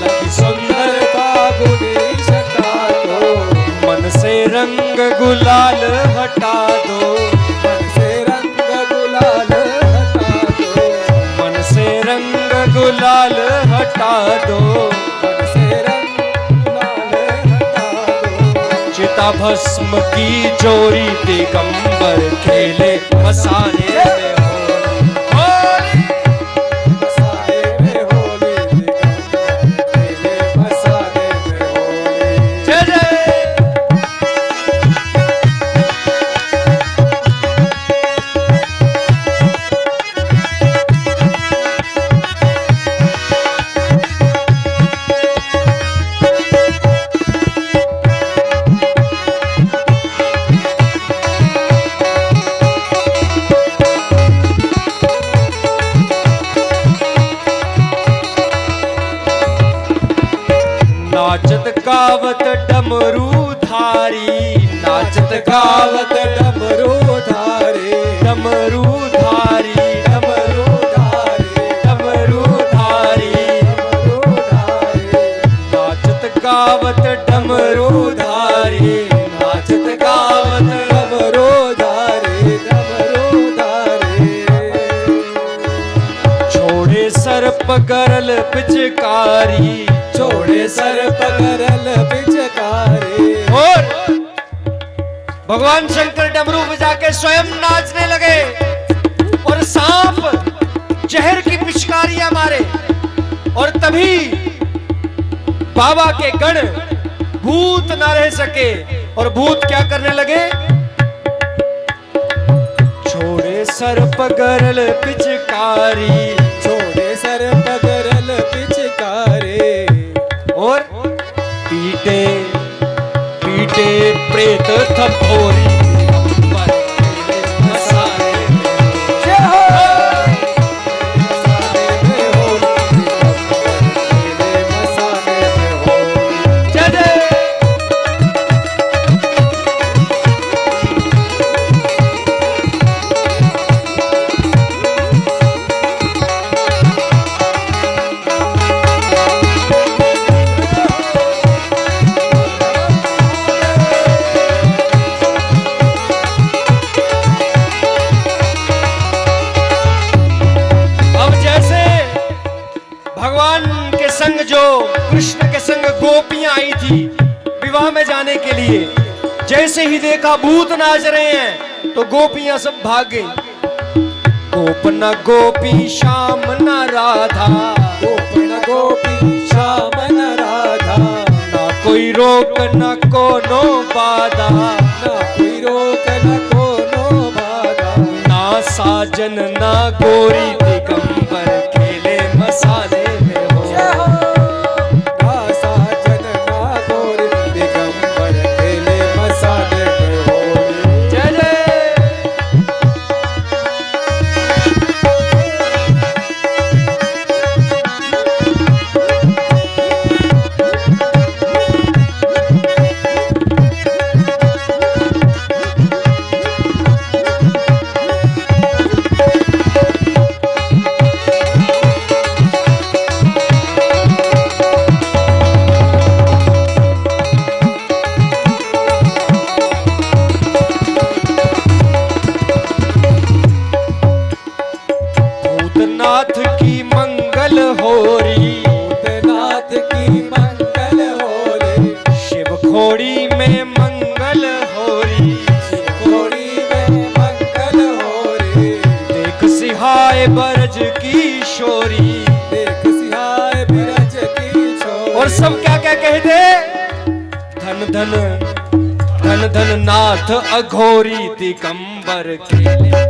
लगी सुंदर फागुनी छटा को, मन से रंग गुलाल हटा दो, मन से रंग गुलाल हटा दो, मन से रंग गुलाल हटा दो, मन से रंग गुलाल हटा दो। चिता भस्म की जोरी दिगंबर, खेले मसाने में होली। मसाने में होली दिगंबर, खेले मसाने में होली। जय जय। नाचत गावत डमरू धारी, नाचत गावत डमरू धारे, डमरू धारी, डमरू धारे, डमरू धारी, डमरू धारे, नाचत गावत डमरू धारी, नाचत गावत डमरू धारे, डमरू धारे। छोड़े सर्प गरल पिचकारी, छोड़े सर्प गरल पिचकारी। और भगवान शंकर डमरू बजा के स्वयं नाचने लगे और सांप जहर की पिचकारियां मारे। और तभी बाबा के गण भूत ना रह सके और भूत क्या करने लगे, छोड़े सर पगरल पिचकारी, छोड़े सर पगरल पिचकारे, और पीटे पीटे प्रेत थपोरी पर खेले मसाले मसाले में होली, खेले मसाले में होली। जय जय। भगवान के संग जो कृष्ण के संग गोपियां आई थी विवाह में जाने के लिए, जैसे ही देखा भूत नाच रहे हैं तो गोपियां सब भाग गई। गोप न गोपी श्याम न राधा, गोप न गोपी श्याम न राधा, ना कोई रोक न कोनो बाधा, ना कोई रोक न कोनो बाधा, ना साजन ना गोरी दिगंबर खेले मसाले में हो। ना साजन ना गोरी दिगंबर खेले मसाले में होली। जय जय। भूतनाथ की मंगल होरी, भूतनाथ की मंगल होली, शिव खोड़ी में मंगल होरी, घोड़ी में मंगल होली, देख सिहाय बरज की शोरी। देख सिहाय बिरज की छोरी। और सब क्या क्या कहते, धन धन धन धन नाथ अघोरी दिगंबर खेले